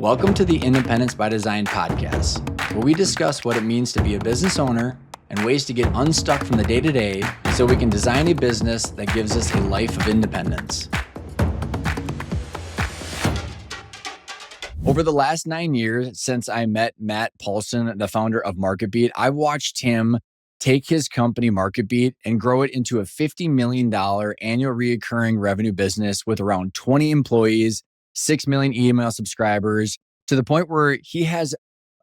Welcome to the Independence by Design podcast, where we discuss what it means to be a business owner and ways to get unstuck from the day-to-day so we can design a business that gives us a life of independence. Over the last 9 years since I met Matt Paulson, the founder of MarketBeat, I've watched him take his company MarketBeat and grow it into a $50 million annual recurring revenue business with around 20 employees, 6 million email subscribers, to the point where he has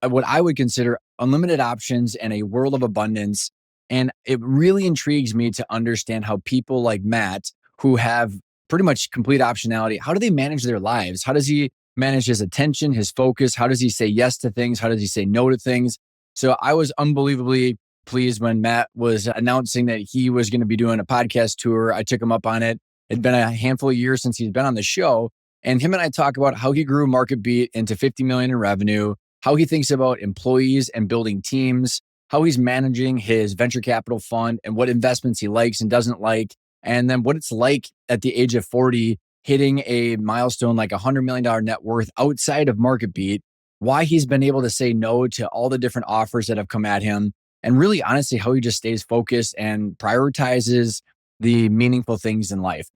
what I would consider unlimited options and a world of abundance. And it really intrigues me to understand how people like Matt, who have pretty much complete optionality, how do they manage their lives? How does he manage his attention, his focus? How does he say yes to things? How does he say no to things? So I was unbelievably pleased when Matt was announcing that he was going to be doing a podcast tour. I took him up on it. It'd been a handful of years since he's been on the show. And him and I talk about how he grew MarketBeat into 50 million in revenue, how he thinks about employees and building teams, how he's managing his venture capital fund and what investments he likes and doesn't like. And then what it's like at the age of 40, hitting a milestone like $100 million net worth outside of MarketBeat, why he's been able to say no to all the different offers that have come at him, and really honestly, how he just stays focused and prioritizes the meaningful things in life.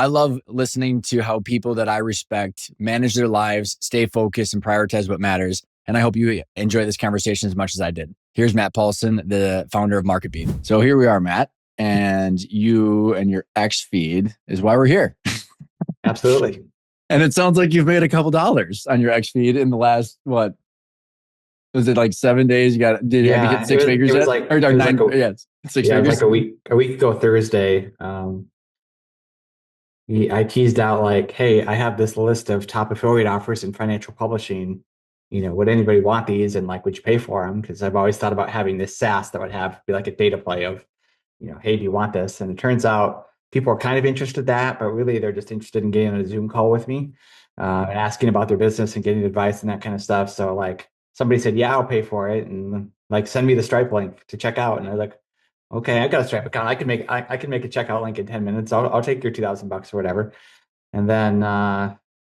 I love listening to how people that I respect manage their lives, stay focused, and prioritize what matters. And I hope you enjoy this conversation as much as I did. Here's Matt Paulson, the founder of MarketBeat. So here we are, Matt, and you and your X feed is why we're here. Absolutely. And it sounds like you've made a couple dollars on your X feed in the last, what? Was it like 7 days? Did you hit six figures yet? It was like a week ago Thursday. I teased out like, hey, I have this list of top affiliate offers in financial publishing. Would anybody want these? And like, would you pay for them? Because I've always thought about having this SaaS that would be like a data play of, hey, do you want this? And it turns out people are kind of interested in that, but really they're just interested in getting on a Zoom call with me, and asking about their business and getting advice and that kind of stuff. So like somebody said, yeah, I'll pay for it. And like, send me the Stripe link to check out. And I was like, okay, I got a Stripe account. I can make a checkout link in 10 minutes. I'll take your $2,000 or whatever. And then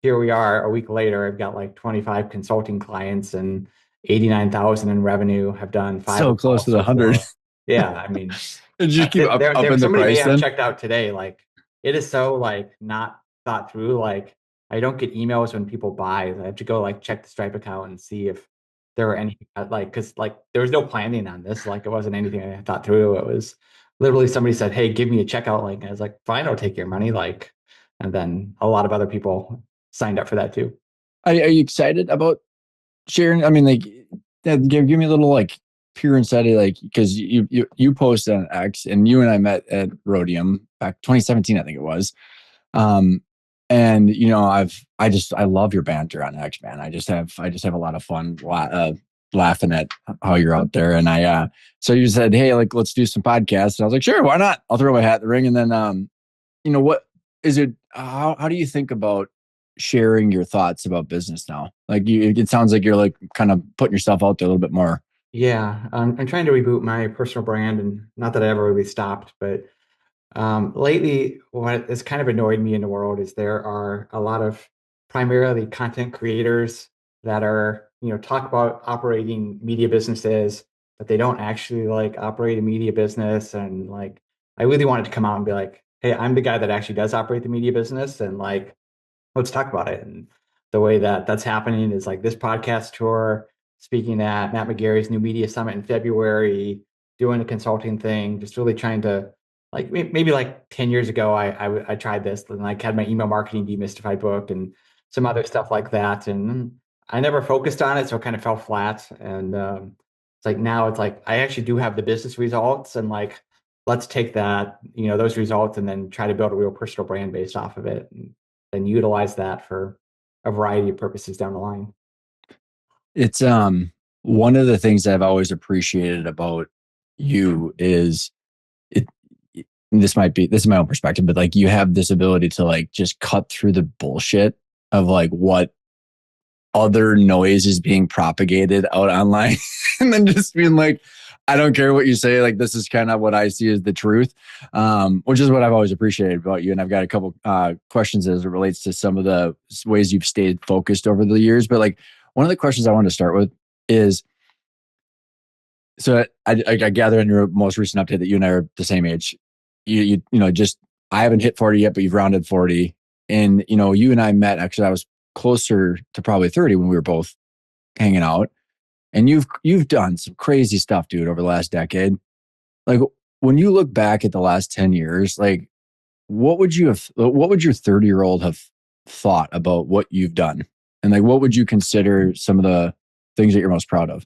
here we are a week later. I've got like 25 consulting clients and 89,000 in revenue. Have done 5. So close to the 100. Yeah, I mean, did you keep up in the price? Somebody may have checked out today. Like, it is so like not thought through. Like, I don't get emails when people buy. I have to go like check the Stripe account and see if there were any, like, because like there was no planning on this. Like, it wasn't anything I thought through. It was literally somebody said, hey, give me a checkout link. And I was like, fine, I'll take your money. Like, and then a lot of other people signed up for that too. Are you excited about sharing? I mean, like, give me a little like pure insight, like, because you posted on X and you and I met at Rhodium back 2017, I think it was. And I love your banter on X, man. I just have a lot of fun laughing at how you're out there. And so you said, hey, like, let's do some podcasts. And I was like, sure, why not? I'll throw my hat in the ring. And then, what is it? How do you think about sharing your thoughts about business now? Like, it sounds like you're like kind of putting yourself out there a little bit more. Yeah, I'm trying to reboot my personal brand, and not that I ever really stopped, but lately, what has kind of annoyed me in the world is there are a lot of primarily content creators that are, talk about operating media businesses, but they don't actually like operate a media business. And like, I really wanted to come out and be like, hey, I'm the guy that actually does operate the media business, and like, let's talk about it. And the way that that's happening is like this podcast tour, speaking at Matt McGarry's new media summit in February, doing a consulting thing, just really trying to, like, maybe like 10 years ago, I tried this and like had my email marketing demystified book and some other stuff like that. And I never focused on it. So it kind of fell flat. And it's like, now it's like, I actually do have the business results, and like, let's take that, those results, and then try to build a real personal brand based off of it, and then utilize that for a variety of purposes down the line. It's one of the things I've always appreciated about you is this is my own perspective, but like, you have this ability to like just cut through the bullshit of like what other noise is being propagated out online and then just being like, I don't care what you say. Like, this is kind of what I see as the truth, which is what I've always appreciated about you. And I've got a couple questions as it relates to some of the ways you've stayed focused over the years. But like, one of the questions I wanted to start with is, so I gather in your most recent update that you and I are the same age. Just I haven't hit 40 yet, but you've rounded 40. And you and I met, actually I was closer to probably 30 when we were both hanging out. And you've done some crazy stuff, dude, over the last decade. Like, when you look back at the last 10 years, like, what would your 30-year-old have thought about what you've done? And like, what would you consider some of the things that you're most proud of?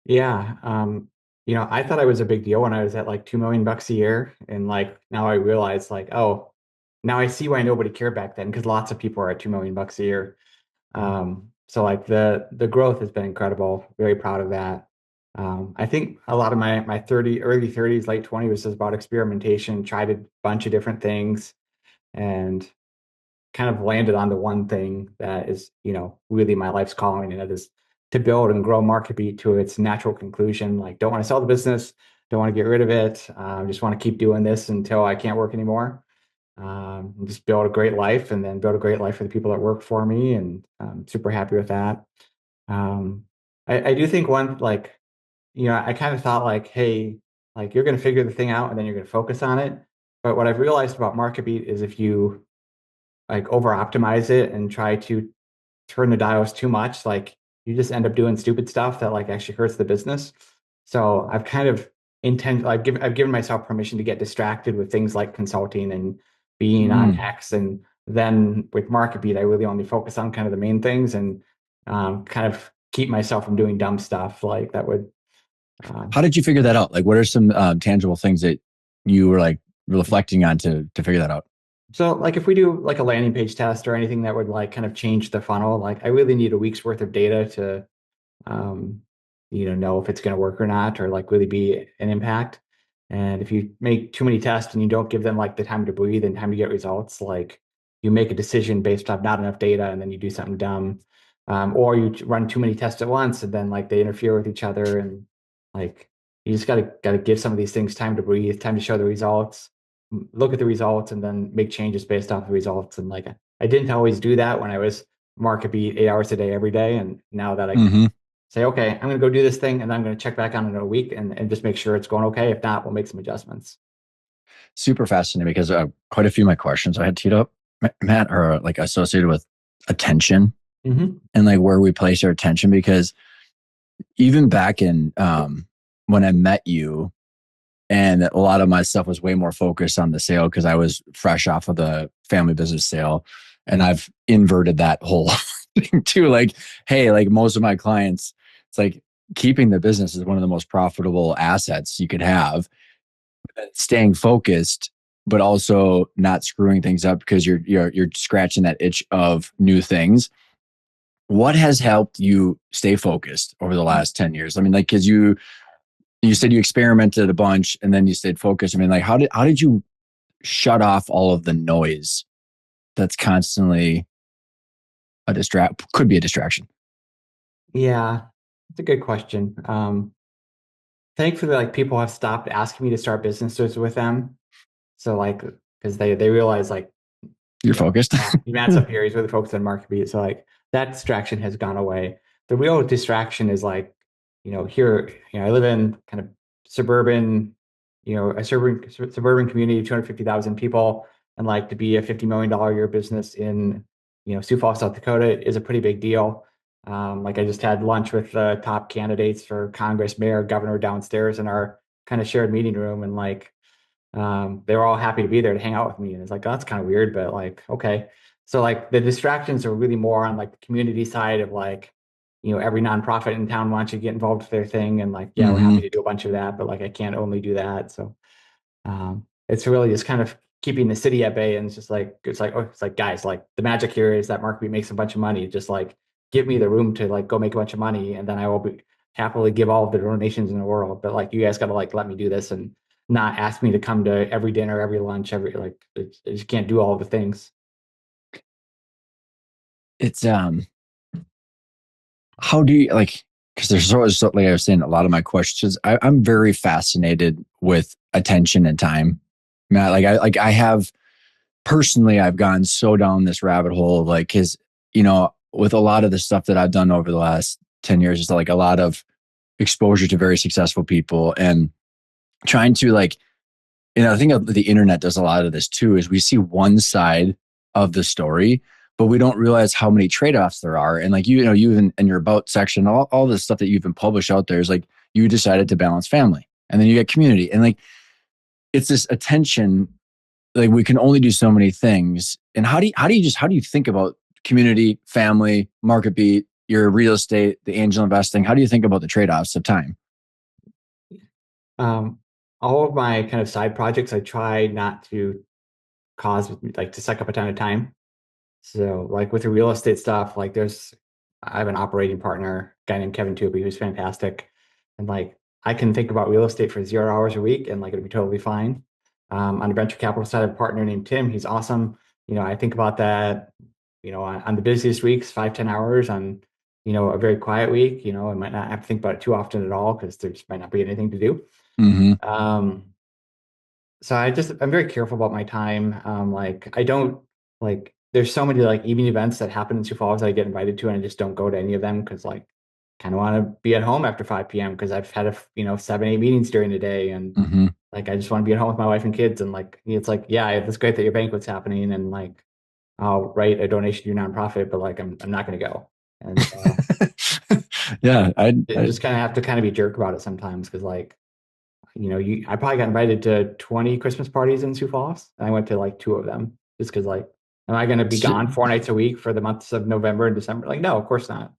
Yeah. I thought I was a big deal when I was at like 2 million bucks a year. And like now I realize like, oh, now I see why nobody cared back then because lots of people are at 2 million bucks a year. So like the growth has been incredible. Very proud of that. I think a lot of my early 30s, late 20s was just about experimentation, tried a bunch of different things and kind of landed on the one thing that is, really my life's calling, and that is to build and grow MarketBeat to its natural conclusion. Like, don't want to sell the business, don't want to get rid of it. Just want to keep doing this until I can't work anymore. Just build a great life, and then build a great life for the people that work for me. And I'm super happy with that. Um, I do think one, like, I kind of thought like, hey, like you're going to figure the thing out and then you're going to focus on it. But what I've realized about MarketBeat is if you like over optimize it and try to turn the dials too much, like you just end up doing stupid stuff that like actually hurts the business. So I've kind of I've given myself permission to get distracted with things like consulting and being on Mm. X. And then with MarketBeat, I really only focus on kind of the main things and kind of keep myself from doing dumb stuff like that would. How Um, did you figure that out? Like, what are some tangible things that you were like reflecting on to figure that out? so like if we do like a landing page test or anything that would like kind of change the funnel, like I really need a week's worth of data to um, know if it's going to work or not, or like really be an impact. And if you make too many tests and you don't give them like the time to breathe and time to get results, like you make a decision based off not enough data and then you do something dumb. Or you run too many tests at once and then like they interfere with each other and like you just gotta give some of these things time to breathe, time to show the results, look at the results and then make changes based off the results. And like I didn't always do that when I was market beat 8 hours a day every day. And now that I can Mm-hmm. say, okay, I'm going to go do this thing and I'm going to check back on it in a week and just make sure it's going okay. If not, we'll make some adjustments. Super fascinating because quite a few of my questions I had teed up, Matt, are like associated with attention Mm-hmm. and like where we place our attention. Because even back in when I met you, and a lot of my stuff was way more focused on the sale because I was fresh off of the family business sale. And I've inverted that whole thing too. Like, hey, like most of my clients, it's like keeping the business is one of the most profitable assets you could have. Staying focused, but also not screwing things up because you're scratching that itch of new things. What has helped you stay focused over the last 10 years? I mean, like, because you said you experimented a bunch and then you stayed focused. I mean, like, how did you shut off all of the noise that's constantly could be a distraction? Yeah, it's a good question. Thankfully, like people have stopped asking me to start businesses with them. So like, because they realize like, You're focused. Matt's up here, he's really focused on market beat. So like that distraction has gone away. The real distraction is like, here, I live in kind of suburban, a suburban community of 250,000 people, and like to be a $50 million a year business in, Sioux Falls, South Dakota is a pretty big deal. Like I just had lunch with the top candidates for Congress, mayor, governor downstairs in our kind of shared meeting room, and like they were all happy to be there to hang out with me. And it's like, oh, that's kind of weird, but like, okay. So like the distractions are really more on like the community side of like, every nonprofit in town wants you to get involved with their thing. And like, yeah, we're happy Mm-hmm. to do a bunch of that, but like I can't only do that. So it's really just kind of keeping the city at bay. And it's like, guys, like the magic here is that MarketBeat makes a bunch of money. Just like give me the room to like go make a bunch of money, and then I will be happily give all of the donations in the world. But like you guys got to like let me do this and not ask me to come to every dinner, every lunch, every like I just can't do all the things. It's how do you like? because there's always like I was saying, a lot of my questions. I'm very fascinated with attention and time. Matt, I have personally, I've gone so down this rabbit hole, like, because with a lot of the stuff that I've done over the last 10 years, is like a lot of exposure to very successful people and trying to like, I think the internet does a lot of this too, is we see one side of the story, but we don't realize how many trade-offs there are. And like, you even in your about section, all the stuff that you've been published out there is like, you decided to balance family and then you get community. And like, it's this attention, like we can only do so many things. And how do you think about community, family, market beat, your real estate, the angel investing? How do you think about the trade-offs of time? Um, all of my kind of side projects, I try not to cause like to suck up a ton of time. So like with the real estate stuff, like I have an operating partner, a guy named Kevin Tooby, who's fantastic. And like I can think about real estate for 0 hours a week and like it'll be totally fine. On the venture capital side, I have a partner named Tim. He's awesome. I think about that, on the busiest weeks, 5-10 hours. On, a very quiet week, I might not have to think about it too often at all because there just might not be anything to do. Mm-hmm. So I'm very careful about my time. Like I don't like there's so many like evening events that happen in Sioux Falls that I get invited to, and I just don't go to any of them because like kind of want to be at home after 5 p.m. because I've had 7-8 meetings during the day, and Mm-hmm. like I just want to be at home with my wife and kids, and like it's like yeah, it's great that your banquet's happening, and like I'll write a donation to your nonprofit, but like I'm not going to go, and Yeah, just kind of have to kind of be a jerk about it sometimes because like I probably got invited to 20 Christmas parties in Sioux Falls, and I went to like 2 of them just because, like, am I going to be gone 4 nights a week for the months of November and December? Like, no, of course not.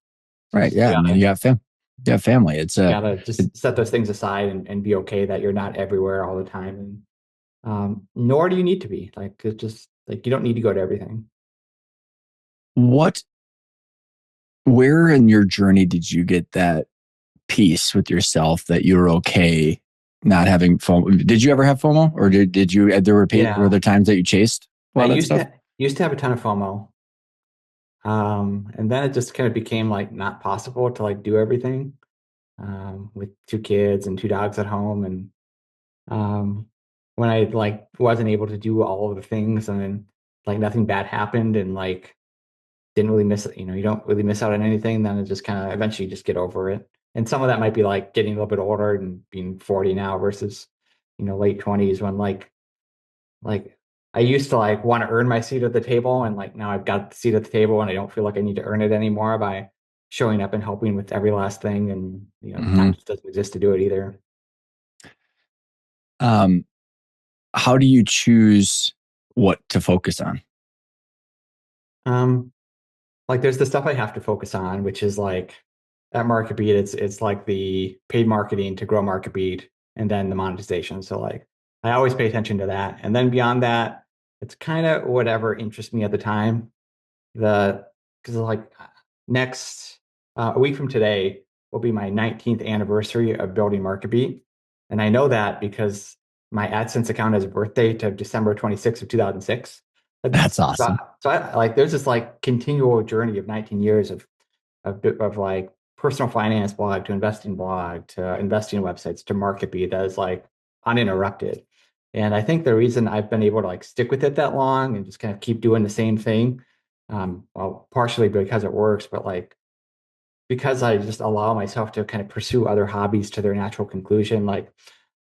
right. Just Yeah. I mean, you got family. gotta It, just set those things aside and be okay that you're not everywhere all the time. And nor do you need to be. Like, it's just like you don't need to go to everything. what, where in your journey did you get that peace with yourself that you were okay not having FOMO? Did you ever have FOMO, or did you? Were Yeah, there times that you chased a I lot of that stuff? used to have a ton of FOMO. And then it just kind of became like not possible to like do everything. With 2 kids and 2 dogs at home. And when I like wasn't able to do all of the things and then like nothing bad happened and like didn't really miss it, you don't really miss out on anything, then it just kind of eventually just get over it. And some of that might be like getting a little bit older and being 40 now versus, late 20s when like I used to like want to earn my seat at the table and like now I've got the seat at the table and I don't feel like I need to earn it anymore by showing up and helping with every last thing. And, Mm-hmm. time just doesn't exist to do it either. Um, how do you choose what to focus on? Um, like there's the stuff I have to focus on, which is like at MarketBeat, it's like the paid marketing to grow MarketBeat and then the monetization. So like I always pay attention to that. And then beyond that, it's kind of whatever interests me at the time. Because like next a week from today will be my 19th anniversary of building MarketBeat. And I know that because my AdSense account has a birth date of December 26th of 2006. That's So, awesome. so I like there's this like continual journey of 19 years of like personal finance blog to investing blog to investing websites to MarketBeat that is like uninterrupted. And I think the reason I've been able to like stick with it that long and just kind of keep doing the same thing, well, partially because it works, but like because I just allow myself to kind of pursue other hobbies to their natural conclusion. Like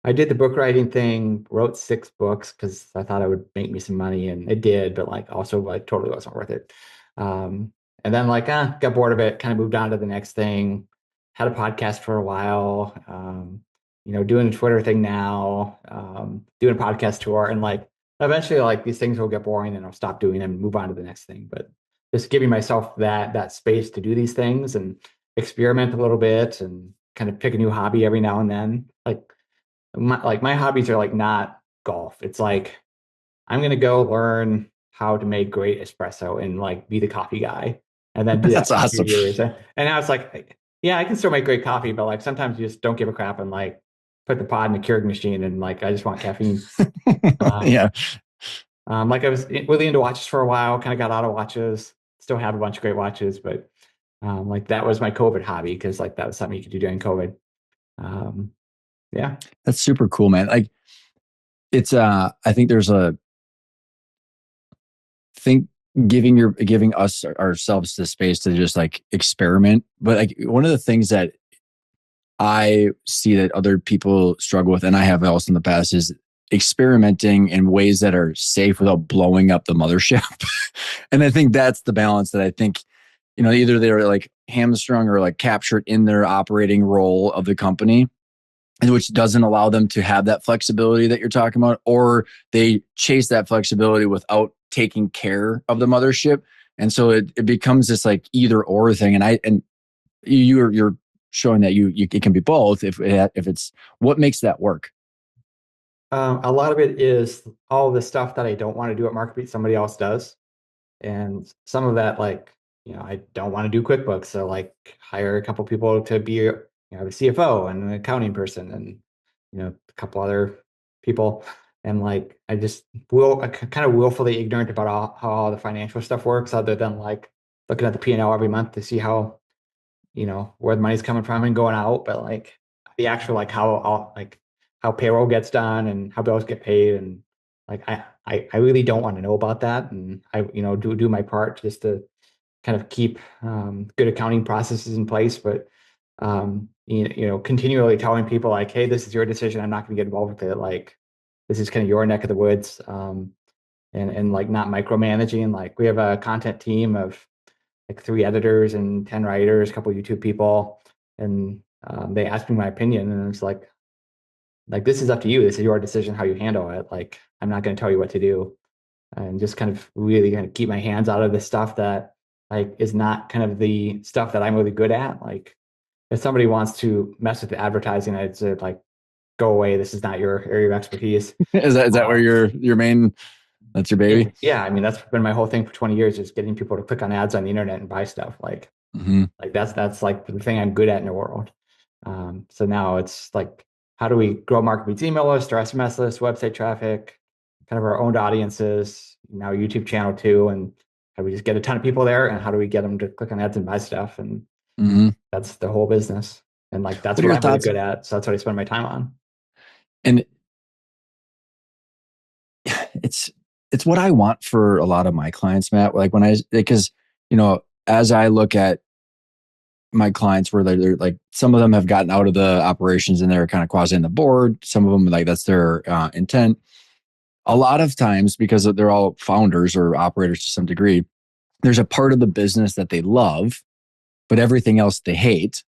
I did the book writing thing, wrote 6 books because I thought it would make me some money, and it did, but like also like totally wasn't worth it. And then like got bored of it, kind of moved on to the next thing. Had a podcast for a while, doing a Twitter thing now, doing a podcast tour, and like eventually like these things will get boring and I'll stop doing them and move on to the next thing. But just giving myself that space to do these things and experiment a little bit and kind of pick a new hobby every now and then. Like my hobbies are like not golf. It's like I'm gonna go learn how to make great espresso and like be the coffee guy, and then do that That's for a few awesome. years. And now it's like, yeah, I can still make great coffee, but like sometimes you just don't give a crap and like put the pod in the Keurig machine and like I just want caffeine. Um, Yeah. like I was really into watches for a while, kind of got out of watches. Still have a bunch of great watches, but Like that was my COVID hobby because like that was something you could do during COVID. Um, yeah. That's super cool, man. Like it's I think there's a think giving us ourselves the space to just like experiment. But like one of the things that I see that other people struggle with, and I have also in the past, is experimenting in ways that are safe without blowing up the mothership. And I think that's the balance that I think, either they're like hamstrung or like captured in their operating role of the company, and which doesn't allow them to have that flexibility that you're talking about, or they chase that flexibility without taking care of the mothership. And so it becomes this like either or thing. And you're showing that you it can be both if it's what makes that work. A lot of it is all the stuff that I don't want to do at MarketBeat, somebody else does. And some of that, like, I don't want to do QuickBooks. So like hire a couple people to be, a CFO and an accounting person and, a couple other people. And like, I kind of willfully ignorant about how all the financial stuff works other than like looking at the P&L every month to see how, where the money's coming from and going out. But like the actual, like how payroll gets done and how bills get paid. And like, I really don't want to know about that. And I, do my part just to kind of keep good accounting processes in place. But, continually telling people like, hey, this is your decision. I'm not going to get involved with it. Like, this is kind of your neck of the woods. And like not micromanaging. Like we have a content team of like 3 editors and 10 writers, a couple YouTube people. And they asked me my opinion and it's like, this is up to you. This is your decision how you handle it. Like, I'm not going to tell you what to do. And just kind of really kind of keep my hands out of the stuff that like is not kind of the stuff that I'm really good at. Like, if somebody wants to mess with the advertising, I'd say like, go away. This is not your area of expertise. Is that where Uh, your main that's your baby? yeah, I mean, that's been my whole thing for 20 years is getting people to click on ads on the internet and buy stuff. Mm-hmm. Like that's like the thing I'm good at in the world. So now it's like, how do we grow MarketBeat's email list, our SMS list, website traffic, kind of our owned audiences, now YouTube channel too, and how do we just get a ton of people there, and how do we get them to click on ads and buy stuff? And Mm-hmm. that's the whole business. And like that's What are what your I'm really thoughts? good at. So that's what I spend my time on. And it's it's what I want for a lot of my clients, Matt. Like because as I look at my clients where they're like some of them have gotten out of the operations and they're kind of quasi in the board. Some of them like that's their intent. A lot of times because they're all founders or operators to some degree, there's a part of the business that they love, but everything else they hate.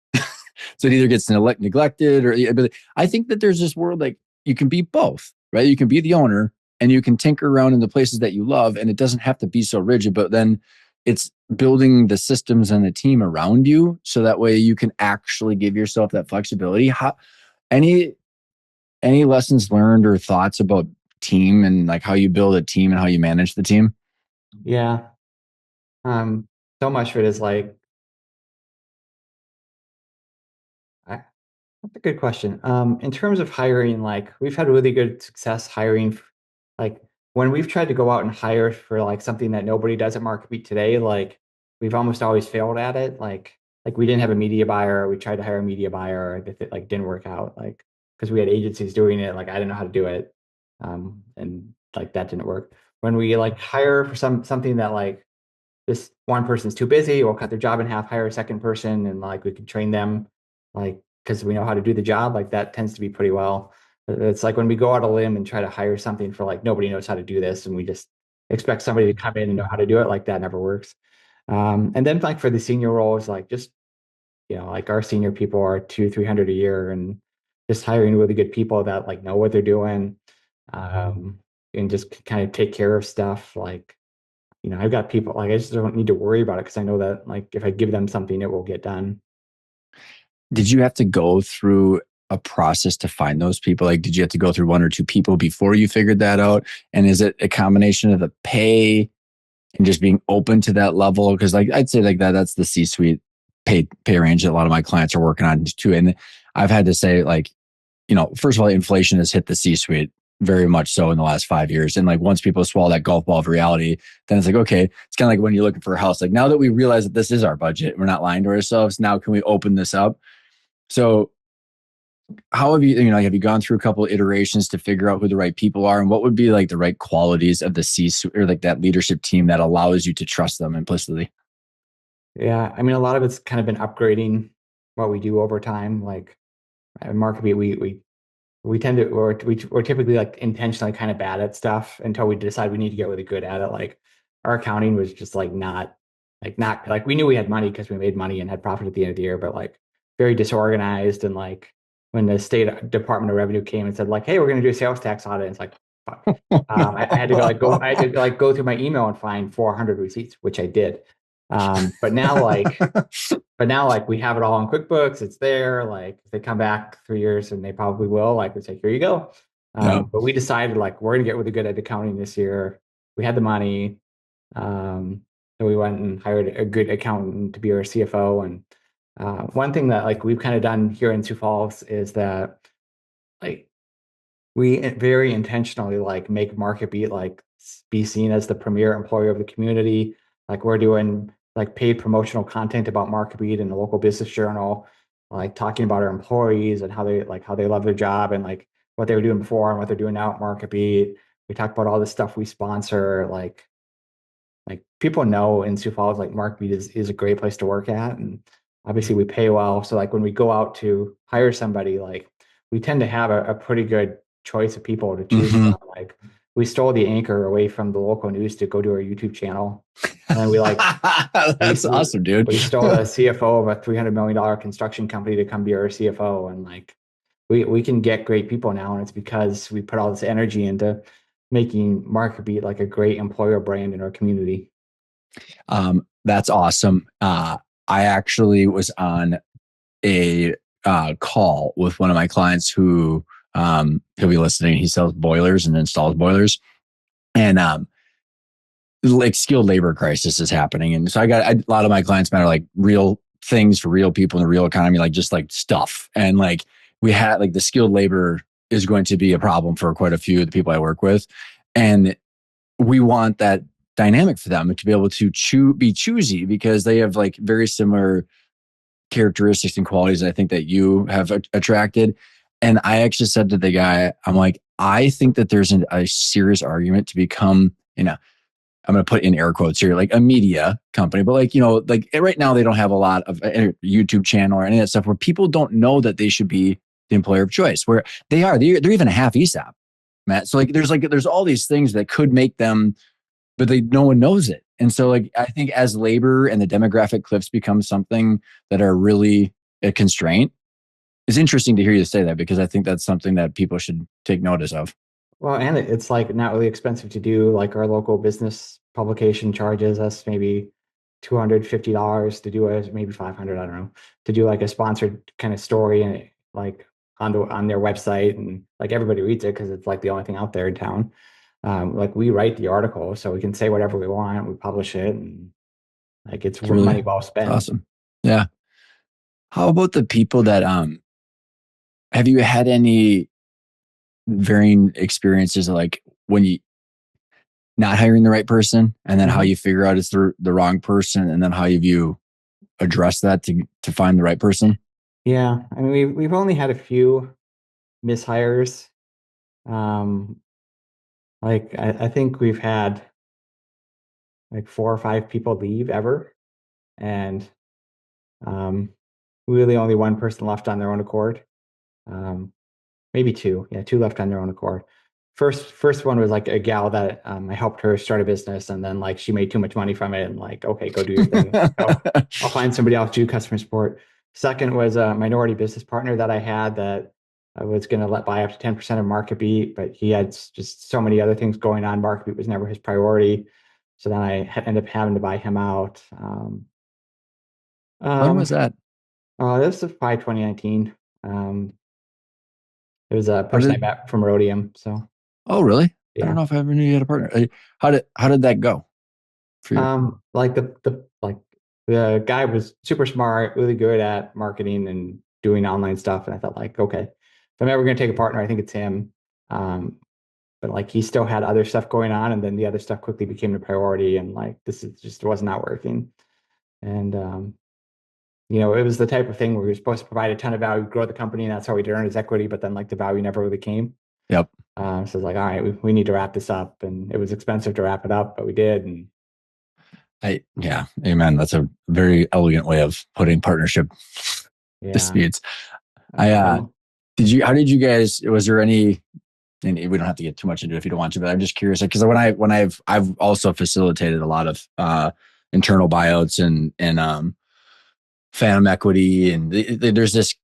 So it either gets neglected or but I think that there's this world like you can be both, right? You can be the owner and you can tinker around in the places that you love and it doesn't have to be so rigid, but then it's building the systems and the team around you so that way you can actually give yourself that flexibility. Any any lessons learned or thoughts about team and like how you build a team and how you manage the team? Yeah. So much of it is like, that's a good question. In terms of hiring, like we've had really good success hiring. Like when we've tried to go out and hire for like something that nobody does at MarketBeat today, like we've almost always failed at it. Like we didn't have a media buyer. We tried to hire a media buyer. It like didn't work out. Like because we had agencies doing it. Like I didn't know how to do it, and like that didn't work. When we like hire for something that like this one person's too busy, we'll cut their job in half, hire a second person, and like we can train them, like because we know how to do the job. Like that tends to be pretty well. It's like when we go out a limb and try to hire something for like nobody knows how to do this, and we just expect somebody to come in and know how to do it. Like that never works. And then like for the senior roles, like just like our senior people are 200-300 a year, and just hiring really good people that like know what they're doing, um, and just kind of take care of stuff like I've got people like I just don't need to worry about it because I know that like if I give them something, it will get done. Did you have to go through a process to find those people? Like, did you have to go through one or two people before you figured that out? And is it a combination of the pay and just being open to that level? Because like I'd say like that's the C-suite pay range that a lot of my clients are working on too. And I've had to say like, first of all, inflation has hit the C-suite very much so in the last 5 years. And like once people swallow that golf ball of reality, then it's like, okay, it's kind of like when you're looking for a house. Like now that we realize that this is our budget, we're not lying to ourselves. Now can we open this up? So how have you, have you gone through a couple of iterations to figure out who the right people are, and what would be like the right qualities of the C or like that leadership team that allows you to trust them implicitly? Yeah, I mean, a lot of it's kind of been upgrading what we do over time. Like at MarketBeat, we tend to we're typically like intentionally kind of bad at stuff until we decide we need to get really good at it. Like our accounting was just like not like we knew we had money because we made money and had profit at the end of the year, but like very disorganized. And like when the state Department of Revenue came and said like, hey, we're going to do a sales tax audit, it's like fuck. I had to I had to like go through my email and find 400 receipts, which I did. But now like we have it all in QuickBooks. It's there. Like if they come back 3 years, and they probably will, like we say, here you go. Yeah. But we decided like we're gonna get really good at accounting this year. We had the money. So we went and hired a good accountant to be our CFO. And one thing that like we've kind of done here in Sioux Falls is that like we very intentionally like make MarketBeat like be seen as the premier employer of the community. Like we're doing like paid promotional content about MarketBeat in the local business journal, like talking about our employees and how they love their job and like what they were doing before and what they're doing now at MarketBeat. We talk about all the stuff we sponsor, like people know in Sioux Falls, like MarketBeat is a great place to work at. And obviously we pay well. So like when we go out to hire somebody, like we tend to have a pretty good choice of people to choose Mm-hmm. from. Like we stole the anchor away from the local news to go to our YouTube channel. And then we like That's awesome, dude. we stole the CFO of a $300 million construction company to come be our CFO. And like we can get great people now. And it's because we put all this energy into making MarketBeat like a great employer brand in our community. That's awesome. I actually was on a call with one of my clients who he'll be listening. He sells boilers and installs boilers, and like skilled labor crisis is happening. And so a lot of my clients matter like real things for real people in the real economy, like just like stuff. And like we had like the skilled labor is going to be a problem for quite a few of the people I work with. And we want that dynamic for them to be able to be choosy because they have like very similar characteristics and qualities I think that you have attracted. And I actually said to the guy, I'm like, I think that there's a serious argument to become, I'm going to put in air quotes here, like a media company, but like, like right now they don't have a lot of YouTube channel or any of that stuff where people don't know that they should be the employer of choice, where they're even a half ESOP, Matt. So there's all these things that could make them, but no one knows it. And so like, I think as labor and the demographic cliffs become something that are really a constraint, it's interesting to hear you say that because I think that's something that people should take notice of. Well, and it's like not really expensive to do. Like our local business publication charges us maybe $250 to do maybe 500, I don't know, to do like a sponsored kind of story and like on their website, and like everybody reads it because it's like the only thing out there in town. Like we write the article, so we can say whatever we want. We publish it, and like it's money well It's spent. awesome. Yeah. How about the people that have you had any varying experiences like when you not hiring the right person and then how Mhm. you figure out it's the wrong person and then how you address that to find the right person? Yeah, I mean we've only had a few mishires. Um, like I think we've had like 4 or 5 people leave ever, and um, really only one person left on their own accord. Um, maybe two, yeah, two left on their own accord. First one was like a gal that I helped her start a business, and then like she made too much money from it, and like okay, go do your thing. Like I'll find somebody else to do customer support. Second was a minority business partner that I had that I was going to let buy up to 10% of MarketBeat, but he had just so many other things going on. MarketBeat was never his priority. So then I ended up having to buy him out. When was Um, that? this was probably 2019. Um, it was a How person I did met from Rhodium. So Oh, really? I don't yeah. know if I ever knew you had a partner. How did that go for you? Like the guy was super smart, really good at marketing and doing online stuff. And I felt like, okay, if I'm ever going to take a partner, I think it's him. Um, but like he still had other stuff going on, and then the other stuff quickly became the priority, and like this is just was not working. And it was the type of thing where we were supposed to provide a ton of value, grow the company, and that's how we'd earn his equity, but then like the value never really came. Yep. So it's like, all right, we need to wrap this up, and it was expensive to wrap it up, but we did. And Yeah, amen. That's a very elegant way of putting partnership yeah, disputes. I how did you guys, was there any, and we don't have to get too much into it if you don't want to, but I'm just curious, because I've also facilitated a lot of internal buyouts and phantom equity, and there's this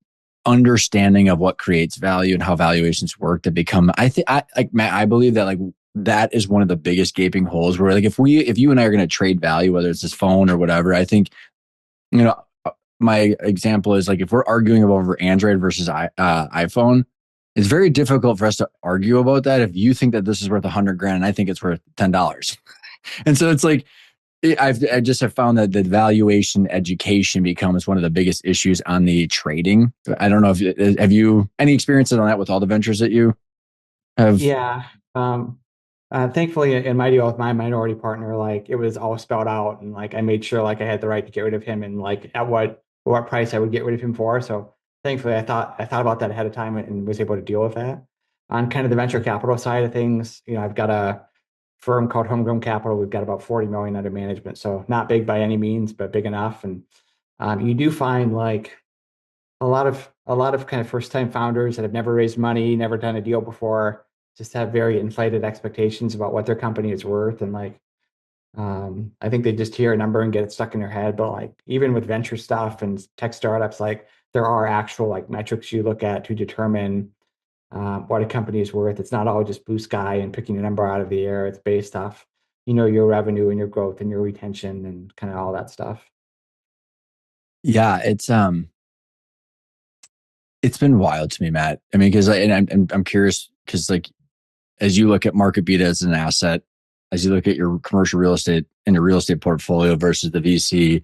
understanding of what creates value and how valuations work that become, I believe that like that is one of the biggest gaping holes where like if you and I are going to trade value, whether it's this phone or whatever, I think, my example is like if we're arguing over Android versus iPhone, it's very difficult for us to argue about that if you think that this is worth $100,000 and I think it's worth $10. And so it's like I just have found that the valuation education becomes one of the biggest issues on the trading. I don't know if have you any experiences on that with all the ventures that you have? Yeah. Thankfully, in my deal with my minority partner, like it was all spelled out, and like I made sure like I had the right to get rid of him, and like at what price I would get rid of him for. So thankfully, I thought about that ahead of time and was able to deal with that. On kind of the venture capital side of things, I've got a firm called Homegrown Capital. We've got about 40 million under management, so not big by any means, but big enough. And you do find like a lot of kind of first time founders that have never raised money, never done a deal before, just have very inflated expectations about what their company is worth. And like I think they just hear a number and get it stuck in their head. But like even with venture stuff and tech startups, like there are actual like metrics you look at to determine what a company is worth. It's not all just blue sky and picking a number out of the air. It's based off, your revenue and your growth and your retention and kind of all that stuff. Yeah, it's been wild to me, Matt. I mean, because I'm curious because like as you look at MarketBeat as an asset, as you look at your commercial real estate and your real estate portfolio versus the VC,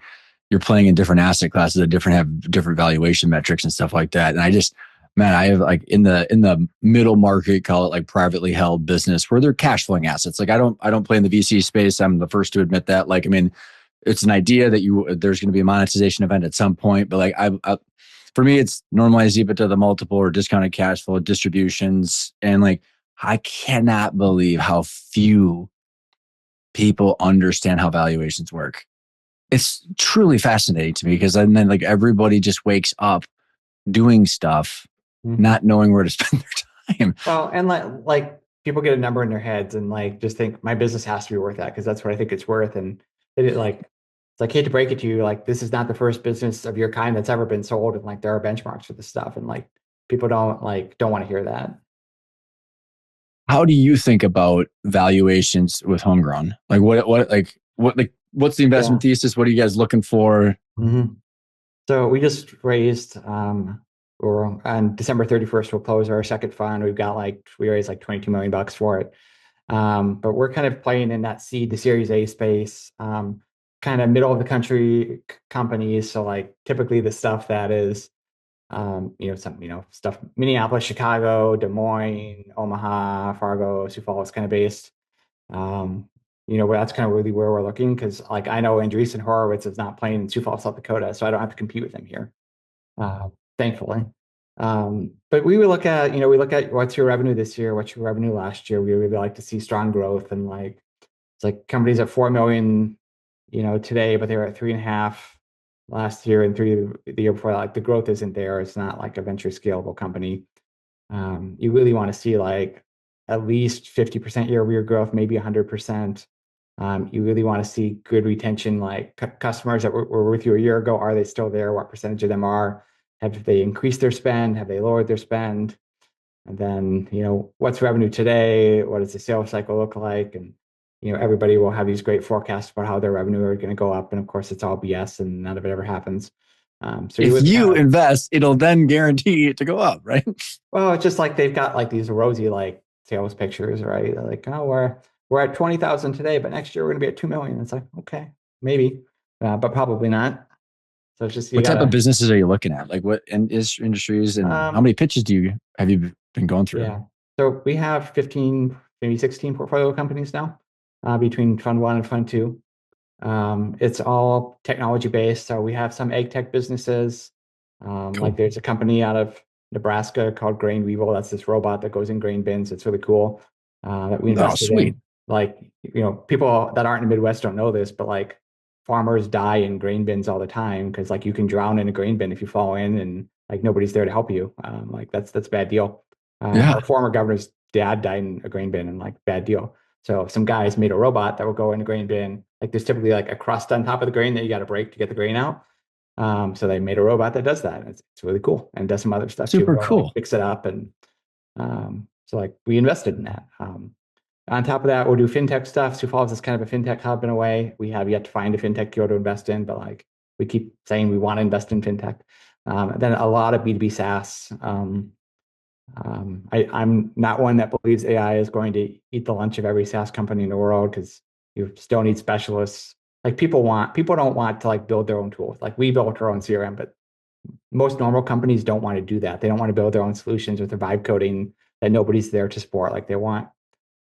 you're playing in different asset classes that have different valuation metrics and stuff like that. And I have like in the middle market, call it like privately held business where they're cash flowing assets. Like I don't play in the VC space. I'm the first to admit that. Like, I mean, it's an idea that there's going to be a monetization event at some point, but like for me, it's normalized EBITDA, the multiple or discounted cash flow distributions. And like, I cannot believe how few people understand how valuations work. It's truly fascinating to me because then like everybody just wakes up doing stuff, Mhm. not knowing where to spend their time. Well, and like people get a number in their heads and like just think my business has to be worth that because that's what I think it's worth. And it's like hate to break it to you, like this is not the first business of your kind that's ever been sold, and like there are benchmarks for this stuff, and like people don't want to hear that. How do you think about valuations with homegrown? Like what's the Yeah. investment thesis? What are you guys looking for? hmm So we just raised or on December 31st we'll close our second fund. We raised like 22 million bucks for it. But we're kind of playing in that seed to Series A space, kind of middle of the country companies. So like typically the stuff that is, stuff Minneapolis, Chicago, Des Moines, Omaha, Fargo, Sioux Falls kind of based. Um, where that's kind of really where we're looking because like I know Andreessen Horowitz is not playing in Sioux Falls, South Dakota, so I don't have to compete with them here, thankfully. But we look at what's your revenue this year, what's your revenue last year. We really like to see strong growth and like it's like companies at 4 million, today, but they were at 3.5 last year and three the year before. Like the growth isn't there. It's not like a venture scalable company. You really want to see like at least 50% year-over-year growth, maybe 100%. You really want to see good retention, like customers that were with you a year ago, are they still there? What percentage of them are? Have they increased their spend? Have they lowered their spend? And then, what's revenue today? What does the sales cycle look like? And, everybody will have these great forecasts about how their revenue are going to go up. And of course, it's all BS and none of it ever happens. So you If really kind you of invest, it'll then guarantee it to go up, right? Well, it's just like they've got like these rosy like sales pictures, right? They're like, oh, we're at 20,000 today, but next year we're gonna be at 2 million. It's like, okay, maybe, but probably not. So it's just you What type of gotta, businesses are you looking at? Like what industries and how um, many pitches have you been going through? yeah. So we have 15 maybe 16 portfolio companies now, between fund one and fund two. It's all technology based. So we have some ag tech businesses. Like Cool. there's a company out of Nebraska called Grain Weevil. That's this robot that goes in grain bins. It's really cool, that we Oh, invested sweet. in. Like, people that aren't in the Midwest don't know this, but like farmers die in grain bins all the time because like you can drown in a grain bin if you fall in and like nobody's there to help you. Like that's a bad deal. Yeah. Our former governor's dad died in a grain bin and like bad deal. So some guys made a robot that will go in a grain bin. Like there's typically like a crust on top of the grain that you got to break to get the grain out. So they made a robot that does that. It's really cool and does some other stuff too. Super It'll like cool. fix it up and so like we invested in that. On top of that, we'll do fintech stuff. Sioux Falls is kind of a fintech hub in a way. We have yet to find a fintech deal to invest in, but like we keep saying we want to invest in fintech. Then a lot of B2B SaaS. I'm not one that believes AI is going to eat the lunch of every SaaS company in the world because you still need specialists. Like people don't want to like build their own tools. Like we built our own CRM, but most normal companies don't want to do that. They don't want to build their own solutions with their vibe coding that nobody's there to support. Like they want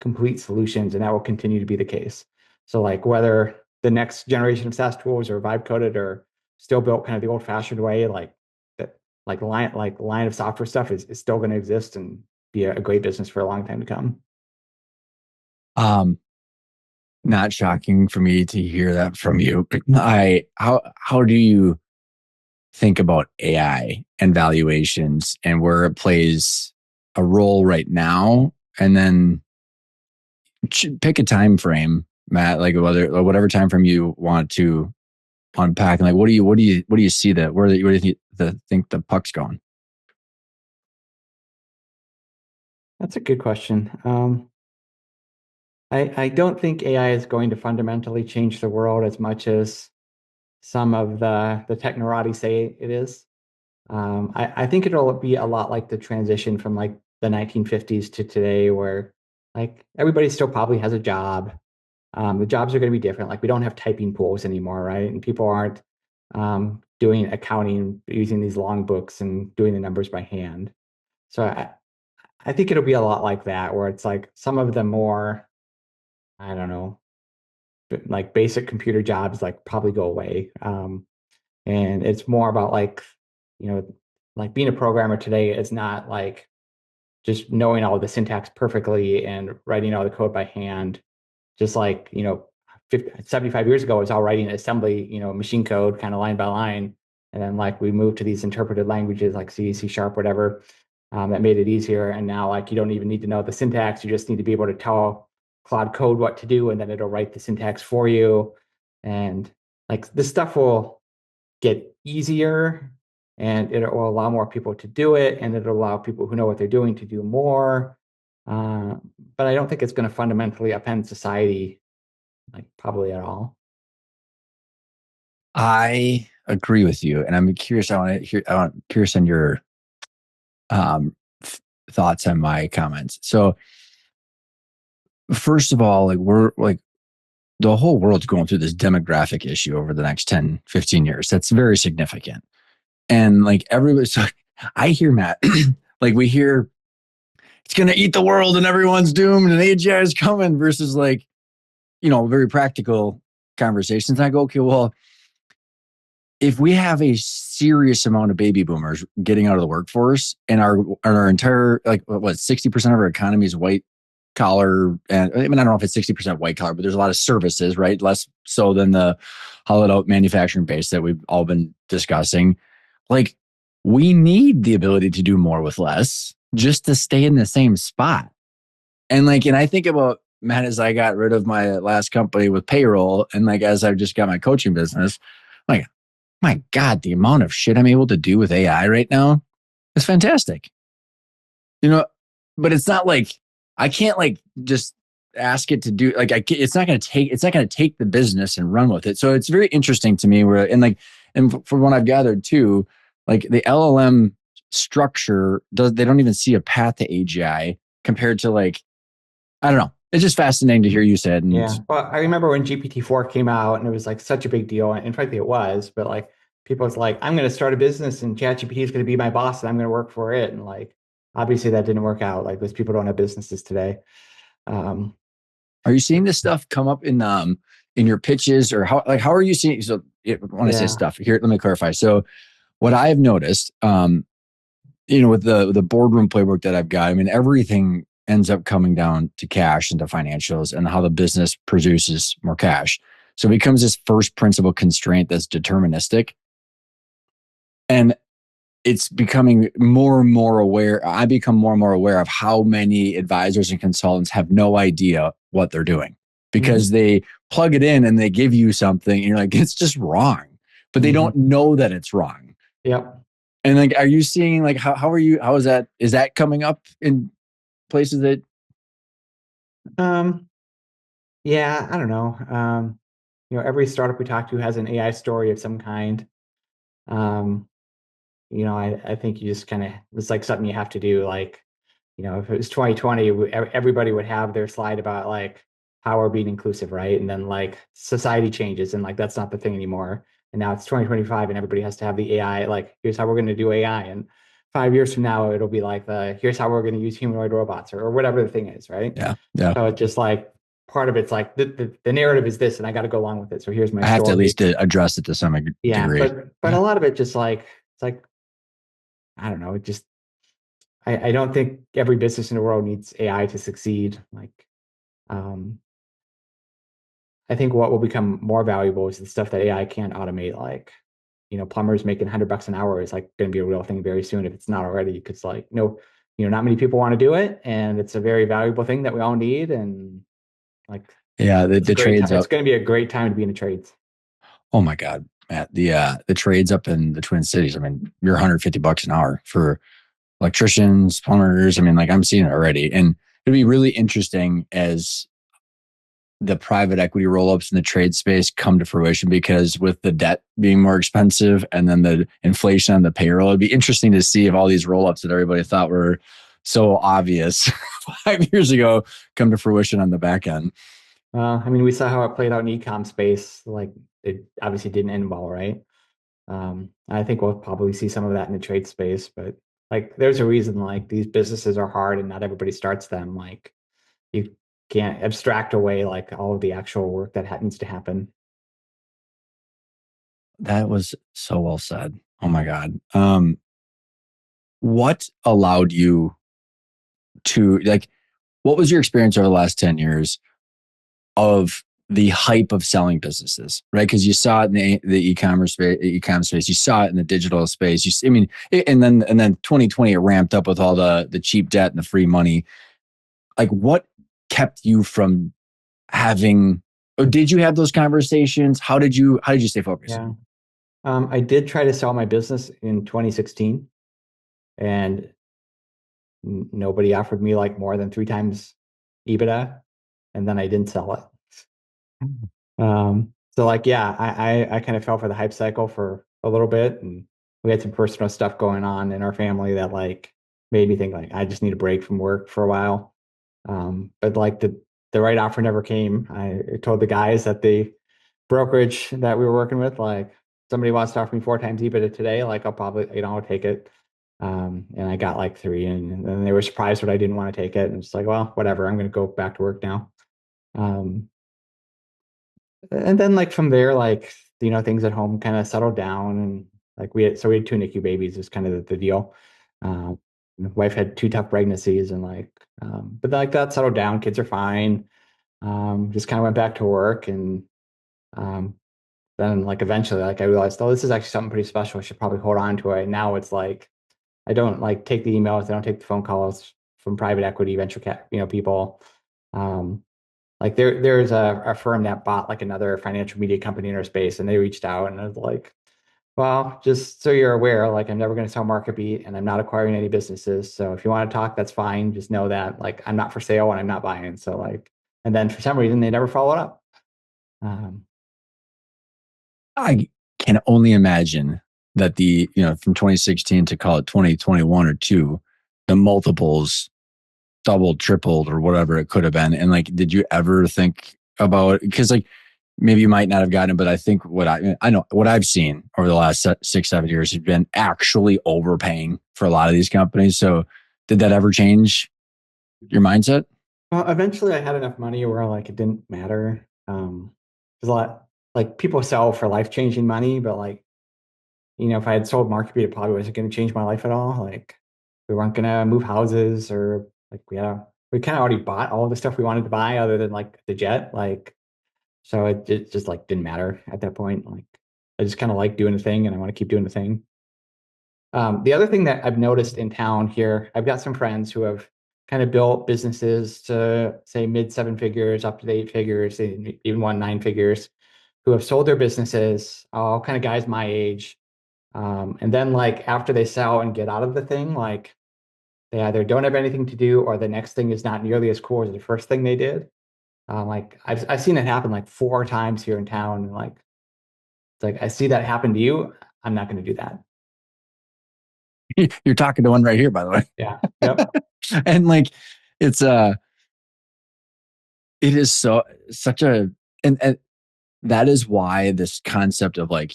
complete solutions, and that will continue to be the case. So like whether the next generation of SaaS tools are vibe coded or still built kind of the old fashioned way, like that, line of software stuff is still going to exist and be a great business for a long time to come. Um, Not shocking for me to hear that from you. How do you think about AI and valuations and where it plays a role right now? And then pick a time frame, Matt, like whatever time frame you want to unpack. And like, what do you see that where do you think the puck's going? That's a good question. I don't think AI is going to fundamentally change the world as much as some of the technorati say it is. I think it'll be a lot like the transition from like the 1950s to today, where like everybody still probably has a job. The jobs are going to be different. Like we don't have typing pools anymore, right? And people aren't doing accounting using these long books and doing the numbers by hand. So I think it'll be a lot like that, where it's like some of the more, I don't know, like basic computer jobs like probably go away. And it's more about like, you know, like being a programmer today is not like just knowing all the syntax perfectly and writing all the code by hand. Just like, 75 years ago, it was all writing assembly, machine code kind of line by line. And then like we moved to these interpreted languages like C, C sharp, whatever, that made it easier. And now like you don't even need to know the syntax. You just need to be able to tell Claude Code what to do, and then it'll write the syntax for you. And like this stuff will get easier, and it will allow more people to do it, and it'll allow people who know what they're doing to do more. Uh, but I don't think it's going to fundamentally upend society, like probably at all. I agree with you, and I'm curious. I'm curious on your um, thoughts on my comments. So, first of all, like we're like the whole world's going through this demographic issue over the next 10, 15 years. That's very significant. And like everybody, so I hear Matt, like we hear it's going to eat the world and everyone's doomed and AGI is coming versus like, very practical conversations. And I go, okay, well, if we have a serious amount of baby boomers getting out of the workforce and our entire, like what, 60% of our economy is white collar, and I mean, I don't know if it's 60% white collar, but there's a lot of services, right? Less so than the hollowed out manufacturing base that we've all been discussing. Like we need the ability to do more with less just to stay in the same spot. And I think about Matt, as I got rid of my last company with payroll, and like as I've just got my coaching business, like, my God, the amount of shit I'm able to do with AI right now is fantastic. You know, but it's not like I can't like just ask it to do like it's not going to take the business and run with it. So it's very interesting to me where and from what I've gathered too, like the LLM structure they don't even see a path to AGI compared to like I don't know. It's just fascinating to hear you said. And Yeah. Well, I remember when GPT-4 came out and it was like such a big deal. And frankly, it was, but like people was like, I'm going to start a business and ChatGPT is going to be my boss and I'm going to work for it. And like, obviously that didn't work out. Like those people don't have businesses today. Um, Are you seeing this stuff come up in your pitches, or how are you seeing? So when I say yeah. stuff here, let me clarify. So what I've noticed, with the boardroom playbook that I've got, I mean, everything ends up coming down to cash and to financials and how the business produces more cash. So it becomes this first principle constraint that's deterministic. And it's becoming more and more aware. I become more and more aware of how many advisors and consultants have no idea what they're doing Hmm. because they plug it in and they give you something and you're like, it's just wrong, but they Hmm. don't know that it's wrong. Yep. And like, are you seeing like, how are you, how is that coming up in places that, Um, yeah, I don't know. Every startup we talk to has an AI story of some kind. Um, I think you just kind of, it's like something you have to do. Like, if it was 2020, everybody would have their slide about like how we're being inclusive, right? And then like society changes and like that's not the thing anymore. And now it's 2025 and everybody has to have the AI, like, here's how we're going to do AI. And 5 years from now, it'll be like here's how we're going to use humanoid robots or whatever the thing is, right? yeah, yeah. So it's just like part of it's like the narrative is this and I got to go along with it. So here's my I have to at story. least address it to some Yeah. degree. But a lot of it just like, it's like, I don't know, it just, I don't think every business in the world needs AI to succeed. Like, um, I think what will become more valuable is the stuff that AI can't automate. Like, plumbers making $100 an hour is like going to be a real thing very soon if it's not already. Because like, no, not many people want to do it, and it's a very valuable thing that we all need. And like, Yeah. it's a The great trades time. It's up. going to be a great time to be in the trades. Oh my God, Matt, the trades up in the Twin Cities. I mean, you're $150 an hour for electricians, plumbers. I mean, like I'm seeing it already. And it'd be really interesting as the private equity roll-ups in the trade space come to fruition, because with the debt being more expensive and then the inflation on the payroll, it'd be interesting to see if all these roll-ups that everybody thought were so obvious 5 years ago come to fruition on the back end. I mean, we saw how it played out in e-com space. Like, it obviously didn't end well, right? I think we'll probably see some of that in the trade space, but like, there's a reason like these businesses are hard and not everybody starts them. Like, you can't abstract away like all of the actual work that needs to happen. That was so well said. Oh my God. What allowed you to like, what was your experience over the last 10 years of the hype of selling businesses, right? Because you saw it in the e-commerce space, you saw it in the digital space. I mean, and then 2020 it ramped up with all the cheap debt and the free money. Like, what kept you from having? Or did you have those conversations? How did you stay focused? Yeah. I did try to sell my business in 2016 and nobody offered me like more than 3 times EBITDA, and then I didn't sell it. So like, yeah, I kind of fell for the hype cycle for a little bit, and we had some personal stuff going on in our family that like made me think like I just need a break from work for a while. But like the right offer never came. I told the guys at the brokerage that we were working with, like, somebody wants to offer me 4 times EBITDA today, like I'll probably, I'll take it. And I got like three, and then they were surprised that I didn't want to take it. And it's like, well, whatever, I'm going to go back to work now. Um, and then like from there, like, things at home kind of settled down, and like we had 2 NICU babies is kind of the deal. My wife had 2 tough pregnancies, and like, but like that settled down, kids are fine. Just kind of went back to work, and um, then like eventually like I realized, oh, this is actually something pretty special. I should probably hold on to it. Now it's like I don't like take the emails, I don't take the phone calls from private equity, venture cap, people. Um, like there's a firm that bought like another financial media company in our space, and they reached out and I was like, well, just so you're aware, like I'm never going to sell MarketBeat and I'm not acquiring any businesses. So if you want to talk, that's fine. Just know that like I'm not for sale and I'm not buying. So like, and then for some reason they never followed up. Um, I can only imagine that from 2016 to call it 2021 or two, the multiples doubled, tripled, or whatever it could have been. And like, did you ever think about, because like maybe you might not have gotten it, but I think I know what I've seen over the last 6, 7 years has been actually overpaying for a lot of these companies. So did that ever change your mindset? Well, eventually I had enough money where like it didn't matter. There's a lot like people sell for life-changing money, but like, if I had sold MarketBeat, it probably wasn't going to change my life at all. Like we weren't going to move houses or like we kind of already bought all the stuff we wanted to buy other than like the jet. Like, so it just like didn't matter at that point. Like I just kind of like doing the thing and I want to keep doing the thing. The other thing that I've noticed in town here, I've got some friends who have kind of built businesses to say mid seven figures up to 8 figures, even one 9 figures, who have sold their businesses, all kind of guys my age. And then like after they sell and get out of the thing, like they either don't have anything to do or the next thing is not nearly as cool as the first thing they did. Like I've seen it happen like 4 times here in town. And like it's like I see that happen to you. I'm not going to do that. You're talking to one right here, by the way. Yeah. Yep. And like, it's it is such a, and that is why this concept of like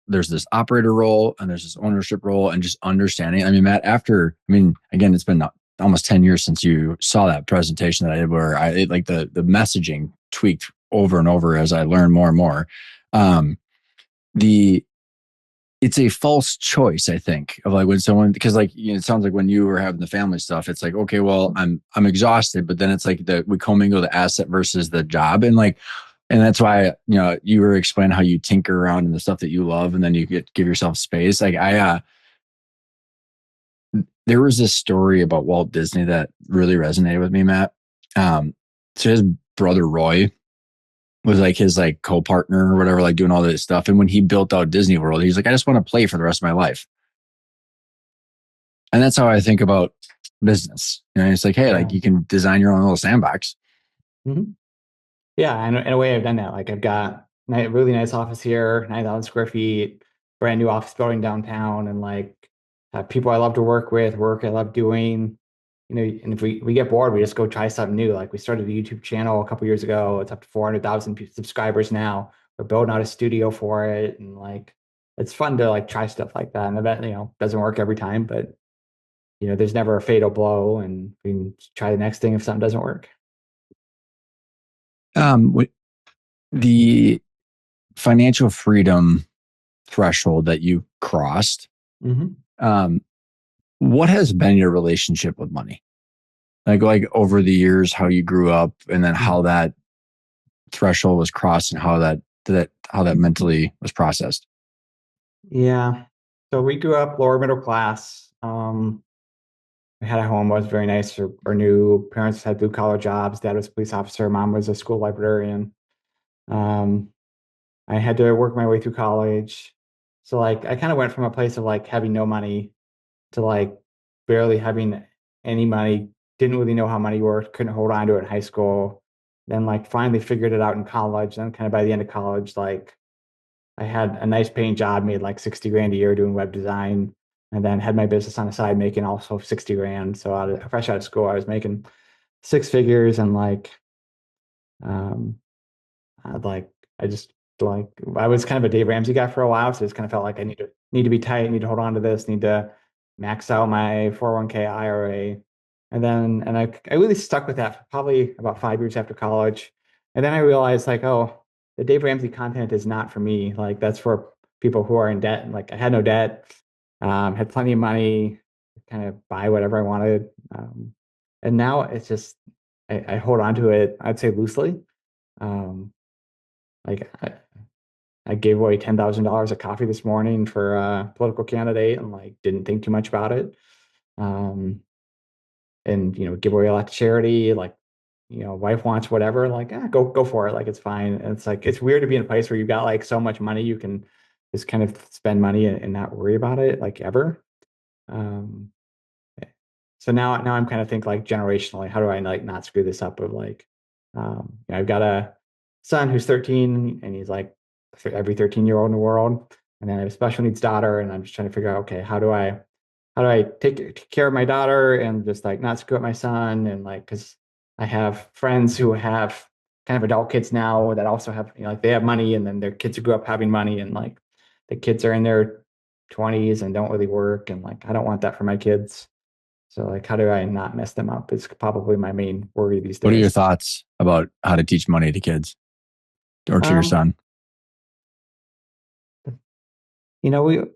there's this operator role and there's this ownership role and just understanding. I mean, Matt, again, it's been almost 10 years since you saw that presentation that I did where like the messaging tweaked over and over as I learned more and more. The it's a false choice, I think, of like when someone, because like, it sounds like when you were having the family stuff, it's like, okay, well, I'm exhausted, but then it's like we commingle the asset versus the job. And like, and that's why, you were explaining how you tinker around in the stuff that you love and then you give yourself space. Like there was this story about Walt Disney that really resonated with me, Matt. So his brother, Roy, was like his like co-partner or whatever, like doing all this stuff. And when he built out Disney World, he's like, I just want to play for the rest of my life. And that's how I think about business. It's like, hey, Yeah. like you can design your own little sandbox. Mhm. Yeah, and in a way, I've done that. Like I've got a really nice office here, 9,000 square feet, brand new office building downtown, and like have people I love to work with, work I love doing. And if we get bored, we just go try something new. Like we started a YouTube channel a couple years ago. It's up to 400,000 subscribers now. We're building out a studio for it, and like it's fun to like try stuff like that. And I bet doesn't work every time, but there's never a fatal blow, and we can try the next thing if something doesn't work. The financial freedom threshold that you crossed, Hmm. um, what has been your relationship with money? Like over the years, how you grew up and then how that threshold was crossed and how that mentally was processed. Yeah. So we grew up lower middle class. We had a home was very nice. Our new parents had blue collar jobs. Dad was a police officer. Mom was a school librarian. Um, I had to work my way through college. So like I kind of went from a place of like having no money to like barely having any money. Didn't really know how money worked. Couldn't hold on to it in high school. Then like finally figured it out in college. Then kind of by the end of college, like I had a nice paying job, made like 60 grand a year doing web design, and then had my business on the side making also 60 grand. So fresh out of school, I was making 6 figures and um, I'd like, I just like, I was kind of a Dave Ramsey guy for a while. So I just kind of felt like I need to be tight, need to hold on to this, need to max out my 401k IRA. And I really stuck with that for probably about 5 years after college. And then I realized like, oh, the Dave Ramsey content is not for me. Like that's for people who are in debt. And like I had no debt, had plenty of money, kind of buy whatever I wanted. And now it's just, I hold on to it, I'd say loosely. Um, like I gave away $10,000 of coffee this morning for a political candidate and like didn't think too much about it. Um, and give away a lot to charity. Like, wife wants whatever, like go for it. Like it's fine. And it's like it's weird to be in a place where you've got like so much money you can just kind of spend money and not worry about it like ever. Um, so now I'm kind of think like generationally, how do I like not screw this up of like I've got a son who's 13 and he's like for every 13-year-old in the world. And then I have a special needs daughter and I'm just trying to figure out, okay, how do I take care of my daughter and just like not screw up my son and like because I have friends who have kind of adult kids now that also have like they have money and then their kids who grew up having money and like the kids are in their 20s and don't really work and like I don't want that for my kids. So like, how do I not mess them up? Is probably my main worry these What are your days. thoughts about how to teach money to kids or to your Um, son? you know,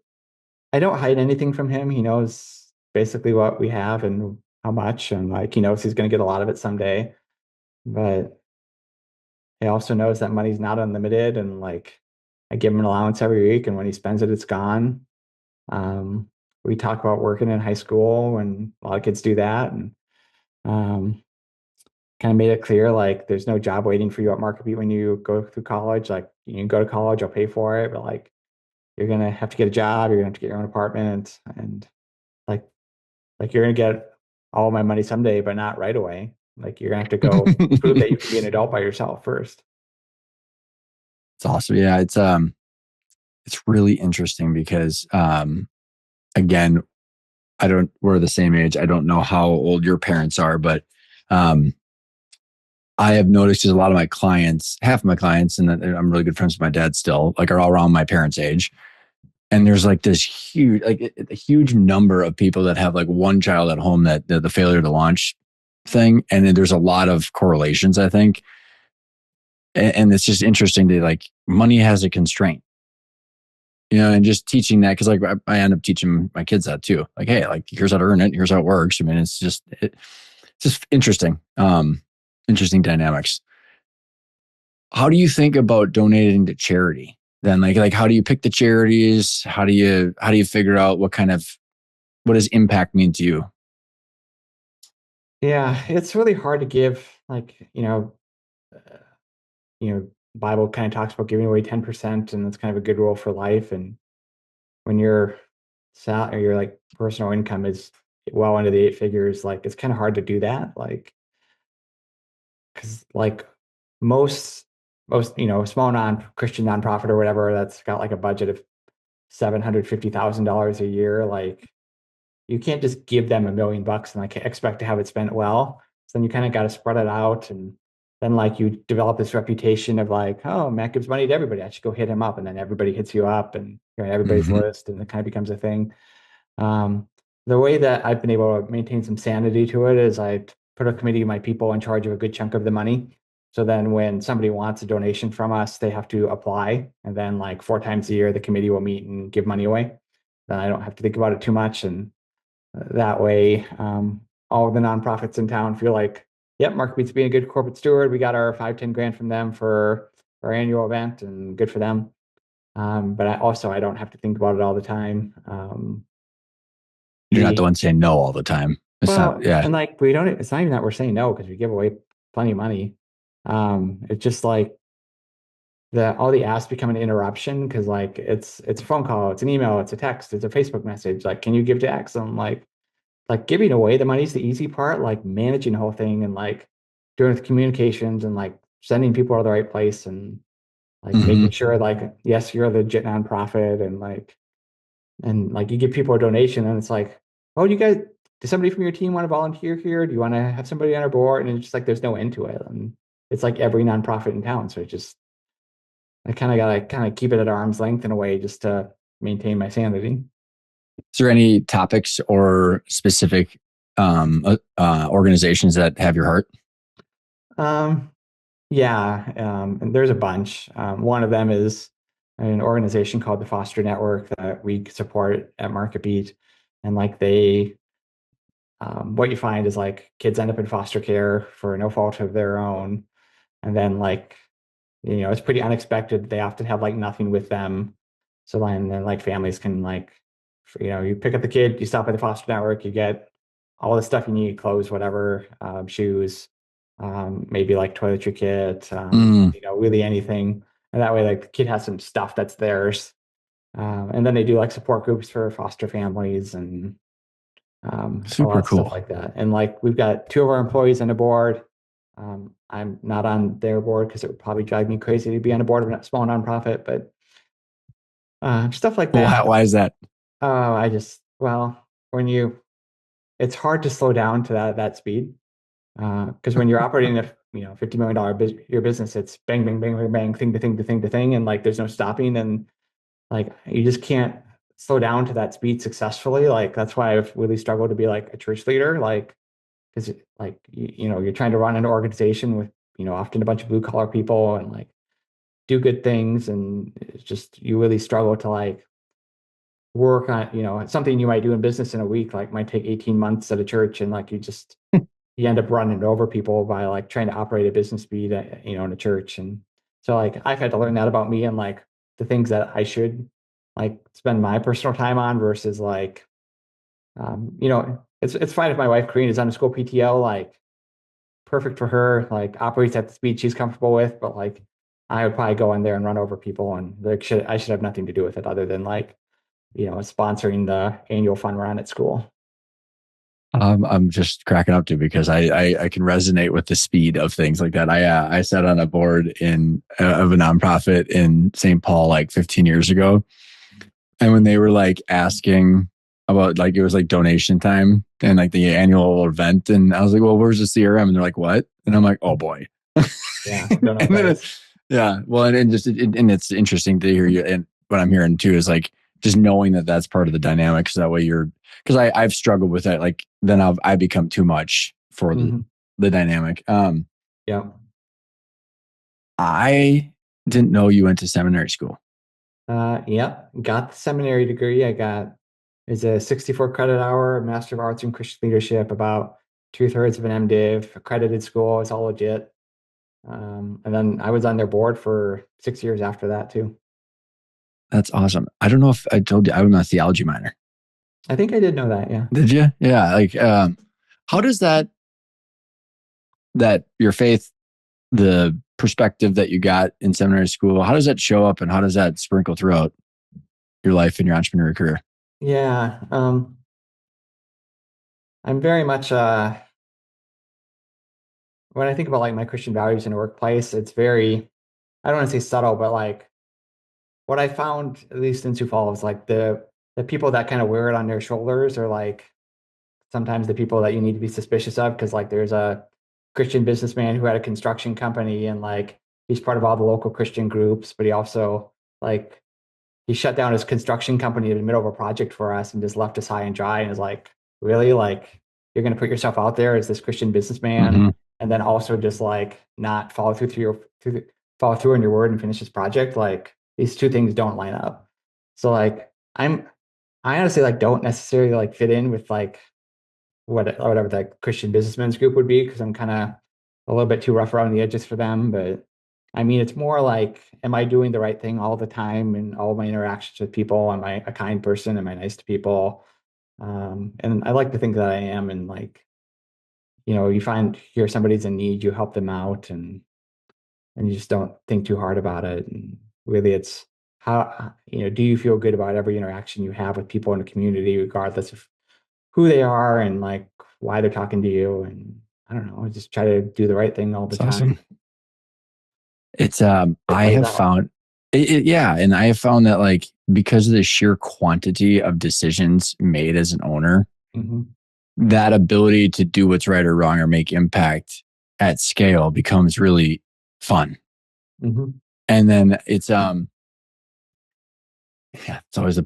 I don't hide anything from him. He knows basically what we have and how much, and like he knows he's going to get a lot of it someday. But he also knows that money's not unlimited, and like I give him an allowance every week, and when he spends it, it's gone. Um, we talk about working in high school, and a lot of kids do that, and um, kind of made it clear like there's no job waiting for you at MarketBeat when you go through college. Like you can go to college, I'll pay for it, but like you're gonna have to get a job, you're gonna have to get your own apartment, and like you're gonna get all my money someday, but not right away. Like you're gonna have to go prove that you can be an adult by yourself first. It's awesome. Yeah, it's really interesting because again, we're the same age. I don't know how old your parents are, but um I have noticed because a lot of my clients, half of my clients, and I'm really good friends with my dad still, like are all around my parents' age. And there's like this huge, like a huge number of people that have like one child at home that the failure to launch thing. And then there's a lot of correlations, I think. And it's just interesting to like money has a constraint, and just teaching that because like I end up teaching my kids that too. Like, hey, like here's how to earn it, here's how it works. I mean, it's just interesting, interesting dynamics. How do you think about donating to charity? Then, like how do you pick the charities? How do you figure out what does impact mean to you? Yeah, it's really hard to give like, uh, Bible kind of talks about giving away 10%, and that's kind of a good rule for life. And when your sal or your like personal income is well into the eight figures, like it's kind of hard to do that. Like, because like most small non-Christian nonprofit or whatever that's got like a budget of $750,000 a year, like you can't just give them $1 million and like expect to have it spent well. So then you kind of got to spread it out, and then like you develop this reputation of like, oh, Matt gives money to everybody, I should go hit him up, and then everybody hits you up, and you're on everybody's Mm-hmm. list, and it kind of becomes a thing. Um, the way that I've been able to maintain some sanity to it is I put a committee of my people in charge of a good chunk of the money. So then when somebody wants a donation from us, they have to apply. And then like 4 times a year, the committee will meet and give money away. Then I don't have to think about it too much. And that way, all of the nonprofits in town feel like, yep, MarketBeat's being a good corporate steward. We got our 5-10 grand from them for our annual event, and good for them. But I don't have to think about it all the time. You're not the The one saying no all the time. It's not. Well, Yeah. and like we don't, it's not even that we're saying no because we give away plenty of money. It's just like all the asks become an interruption because like it's a phone call, it's an email, it's a text, it's a Facebook message. Like, can you give to X? And like giving away the money is the easy part. Like managing the whole thing and like doing the communications and like sending people to the right place, and like Mm-hmm. making sure like yes, you're a legit nonprofit, and like you give people a donation and it's like, oh, does somebody from your team want to volunteer here? Do you want to have somebody on our board? And it's just like there's no end to it. And it's like every nonprofit in town. So I kind of gotta kind of keep it at arm's length in a way just to maintain my sanity. Is there any topics or specific organizations that have your heart? Um, yeah, and there's a bunch. One of them is an organization called the Foster Network that we support at MarketBeat. And like what you find is like kids end up in foster care for no fault of their own. And then like, it's pretty unexpected. They often have like nothing with them. So then like families can like, you pick up the kid, you stop by the foster network, you get all the stuff you need, clothes, whatever, shoes, maybe like toiletry kit, Mm, really anything. And that way, like the kid has some stuff that's theirs. And then they do like support groups for foster families and a lot super of stuff cool. like that. And like we've got 2 of our employees on the board. I'm not on their board because it would probably drive me crazy to be on a board of a small nonprofit, but stuff like Why, that. why is that? I just, well, when it's hard to slow down to that speed. Because when you're operating a $50 million your business, it's bang, bang, bang, bang, bang, thing to thing to thing to thing, and like there's no stopping, and like you just can't slow down to that speed successfully. Like that's why I've really struggled to be like a church leader. Like, because like you're trying to run an organization with often a bunch of blue collar people and like do good things, and it's just you really struggle to like work on something you might do in business in a week like might take 18 months at a church, and like you end up running over people by like trying to operate at business speed in a church. And so like I've had to learn that about me and like the things that I should like spend my personal time on versus like it's fine if my wife Karina is on a school PTO, like perfect for her, like operates at the speed she's comfortable with, but like I would probably go in there and run over people, and like I should have nothing to do with it other than like sponsoring the annual fun run at school. I'm just cracking up too because I can resonate with the speed of things like that. I sat on a board of a nonprofit in St. Paul like 15 years ago, and when they were like asking about like it was like donation time and like the annual event, and I was like, well, where's the CRM? And they're like, what? And I'm like, oh boy. Yeah, I don't know what And that then is. yeah, well, and it's interesting to hear you. And what I'm hearing too is like just knowing that that's part of the dynamic. So that way because I've struggled with that. Like then I become too much for Hmm. the dynamic. Yeah. I didn't know you went to seminary school. Yep. Got the seminary degree. I got is a 64 credit hour, Master of Arts in Christian Leadership, about 2/3 of an MDiv, accredited school. It's all legit. And then I was on their board for 6 years after that too. That's awesome. I don't know if I told you I'm a theology minor. I think I did know that. Yeah. Did you? Yeah. Like, how does that your faith, the perspective that you got in seminary school, how does that show up and how does that sprinkle throughout your life and your entrepreneurial career? Yeah. I'm very much when I think about like my Christian values in the workplace, it's very, I don't want to say subtle, but like what I found, at least in Sioux Falls, like the people that kind of wear it on their shoulders are like sometimes the people that you need to be suspicious of, because like there's a Christian businessman who had a construction company and like he's part of all the local Christian groups, but he also like he shut down his construction company in the middle of a project for us and just left us high and dry and is like, really? Like you're gonna put yourself out there as this Christian businessman Mm-hmm. and then also just like not follow follow through on your word and finish this project? Like these two things don't line up. So like I honestly like don't necessarily like fit in with like whatever that Christian businessmen's group would be, because I'm kind of a little bit too rough around the edges for them. But I mean, it's more like, am I doing the right thing all the time in all my interactions with people? Am I a kind person? Am I nice to people? And I like to think that I am. And like, you find here somebody's in need, you help them out, and you just don't think too hard about it. And really, it's how do you feel good about every interaction you have with people in the community, regardless of who they are and like why they're talking to you. And I don't know, I just try to do the right thing all the It's time. awesome. It's It I plays have out. found yeah, and I have found that like because of the sheer quantity of decisions made as an owner, Hmm. that ability to do what's right or wrong or make impact at scale becomes really fun. Hmm. And then yeah, it's always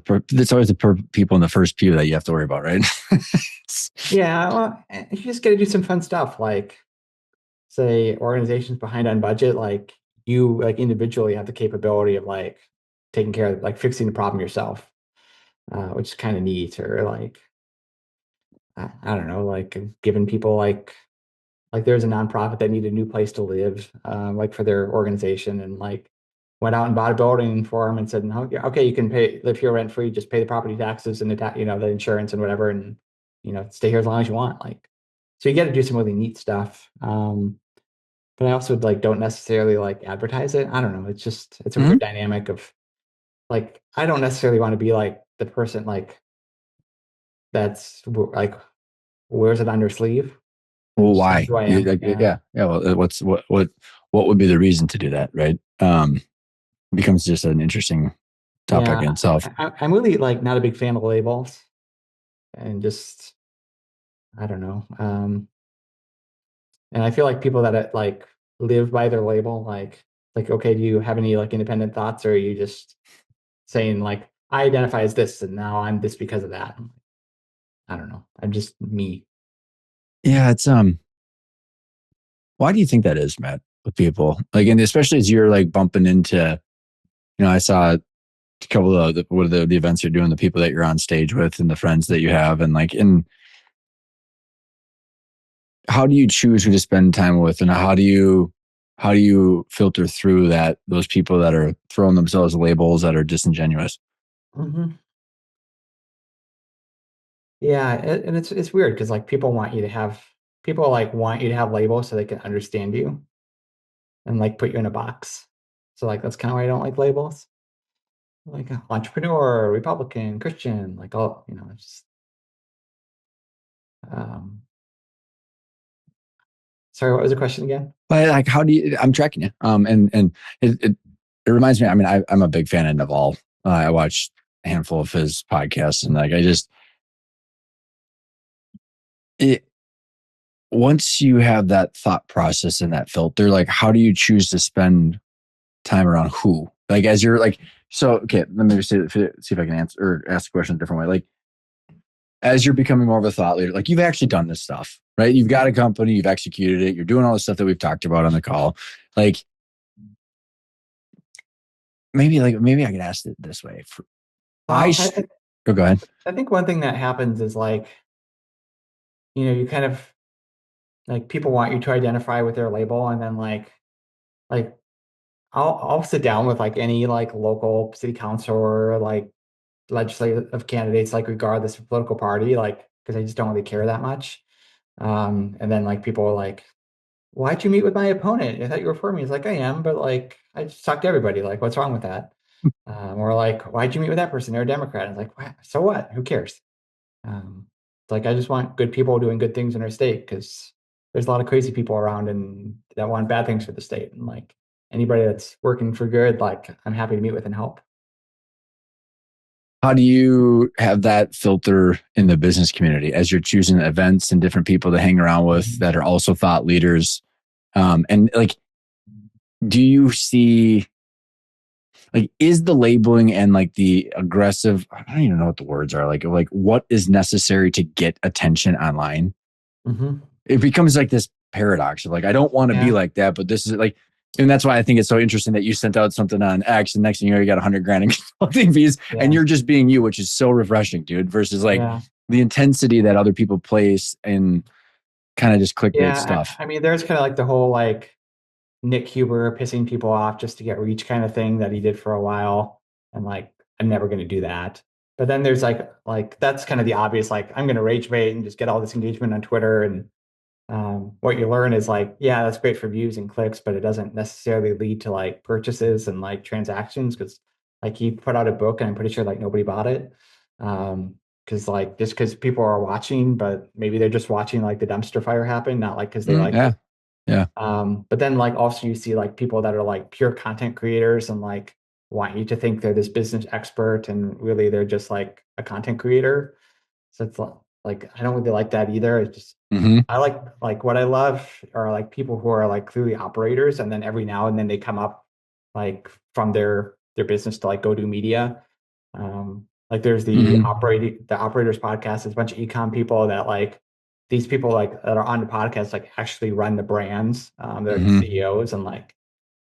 people in the first pew that you have to worry about, right? Yeah, well, you just got to do some fun stuff like say organizations behind on budget, like you like individually have the capability of like taking care of like fixing the problem yourself, which is kind of neat. Or like I don't know, like giving people like there's a nonprofit that needed a new place to live, like for their organization, and like went out and bought a building for them and said, "No, yeah, okay, you can live here rent free, just pay the property taxes and the insurance and whatever, and stay here as long as you want." Like, so you get to do some really neat stuff. But I also like don't necessarily like advertise it. I don't know. It's a Mhm. weird dynamic of like I don't necessarily want to be like the person like that's like wears it on their sleeve. It's Well, just not why? who I am. Yeah. Yeah, yeah. Well, what would be the reason to do that, right? Becomes just an interesting topic in Yeah, itself. I'm really like not a big fan of labels, and just I don't know. And I feel like people that like live by their label, like okay, do you have any like independent thoughts, or are you just saying like I identify as this, and now I'm this because of that. I don't know. I'm just me. Yeah, it's why do you think that is, Matt, with people? Like, and especially as you're like bumping into, I saw a couple of what are the events you're doing, the people that you're on stage with and the friends that you have, and like, and how do you choose who to spend time with, and how do you filter through those people that are throwing themselves labels that are disingenuous? Hmm. Yeah, and it's weird because like people like want you to have labels so they can understand you and like put you in a box. So like that's kind of why I don't like labels. Like entrepreneur, Republican, Christian, like all, it's just um sorry, what was the question again? But like, how do you? I'm tracking you. And it reminds me. I mean, I'm a big fan of Naval. I watched a handful of his podcasts, and like, it once you have that thought process and that filter, like, how do you choose to spend time around who? Like, as you're like, so okay, let me see if I can answer or ask the question a different way. Like, as you're becoming more of a thought leader, like you've actually done this stuff, right? You've got a company, you've executed it, you're doing all the stuff that we've talked about on the call. Like, maybe I could ask it this way. I, Well, st- oh, go ahead. I think one thing that happens is like, you kind of like people want you to identify with their label, and then like I'll sit down with like any like local city council or like legislative candidates, like regardless of political party, like because I just don't really care that much. And then like people are like, "Why'd you meet with my opponent? I thought you were for me." It's like I am, but like I just talk to everybody. Like, what's wrong with that? Or like, "Why'd you meet with that person? They're a Democrat." And it's like, so what? Who cares? It's like I just want good people doing good things in our state because there's a lot of crazy people around and that want bad things for the state. And like anybody that's working for good, like I'm happy to meet with and help. How do you have that filter in the business community as you're choosing events and different people to hang around with Mhm. that are also thought leaders? And like, do you see like is the labeling and like the aggressive? I don't even know what the words are. Like what is necessary to get attention online? Mhm. It becomes like this paradox of like I don't want to be Yeah. like that, but this is like, and that's why I think it's so interesting that you sent out something on X, and next thing you know, you got 100 grand in consulting fees, and Yeah. you're just being you, which is so refreshing, dude. Versus like Yeah. the intensity that other people place in kind of just clickbait Yeah. stuff. I mean, there's kind of like the whole like Nick Huber pissing people off just to get reach kind of thing that he did for a while. And like, I'm never going to do that. But then there's like that's kind of the obvious, like I'm going to rage bait and just get all this engagement on Twitter. And what you learn is like, yeah, that's great for views and clicks, but it doesn't necessarily lead to like purchases and like transactions because like he put out a book and I'm pretty sure like nobody bought it. Because like just because people are watching, but maybe they're just watching like the dumpster fire happen, not like because they like Yeah. it. Yeah. But then like also you see like people that are like pure content creators and like want you to think they're this business expert and really they're just like a content creator. So it's like I don't really like that either. It's just Mm-hmm. I like what I love are like people who are like clearly operators and then every now and then they come up like from their business to like go do media. Like there's Mm-hmm. the operators podcast. There's a bunch of ecom people that like these people like that are on the podcast like actually run the brands. They're like the Mm-hmm. CEOs and like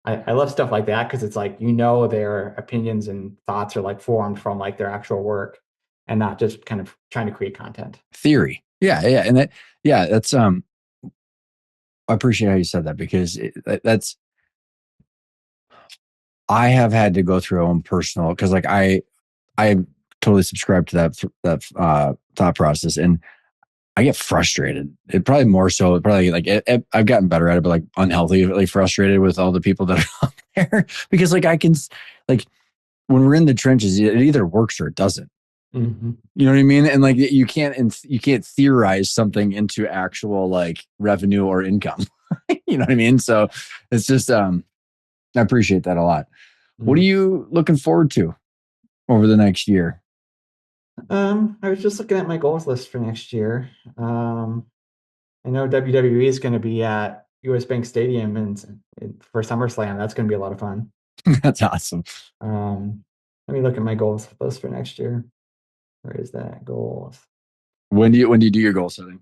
I love stuff like that because it's like their opinions and thoughts are like formed from like their actual work and not just kind of trying to create content. Theory. Yeah. Yeah. And that's I appreciate how you said that because that's I have had to go through own personal because like I totally subscribe to that thought process, and I get frustrated. It probably more so, probably like I've gotten better at it, but like unhealthily frustrated with all the people that are out there because like I can like when we're in the trenches, it either works or it doesn't. Hmm. You know what I mean? And like you can't theorize something into actual like revenue or income. You know what I mean? So it's just I appreciate that a lot. What are you looking forward to over the next year? I was just looking at my goals list for next year. I know WWE is going to be at US Bank Stadium and for SummerSlam. That's going to be a lot of fun. That's awesome. Um, Let me look at my goals list for next year. Where is that goals? When do you do your goal setting?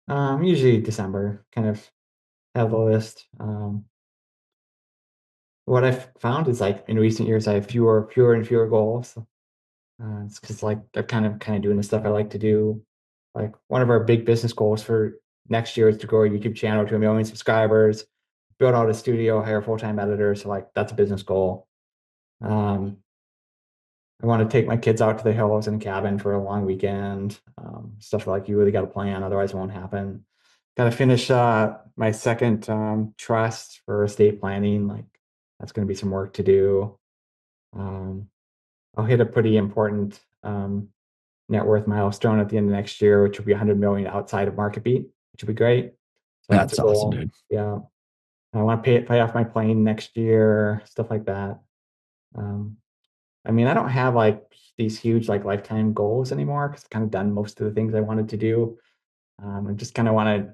Usually December, kind of have the list. What I've found is like in recent years, I have fewer and fewer goals. It's because like they're kind of doing the stuff I like to do. Like one of our big business goals for next year is to grow our YouTube channel to 1 million subscribers, build out a studio, hire a full-time editor. So like that's a business goal. Um, I want to take my kids out to the hills in a cabin for a long weekend. Stuff like you really got to plan, otherwise it won't happen. Got to finish my second trust for estate planning. Like that's going to be some work to do. Um, I'll hit a pretty important net worth milestone at the end of next year, which will be 100 million outside of MarketBeat, which would be great. So that's a That's awesome, goal. dude. Yeah, I want to pay off my plane next year, stuff like that. Um, I mean, I don't have like these huge like lifetime goals anymore because I've kind of done most of the things I wanted to do. I just kind of want to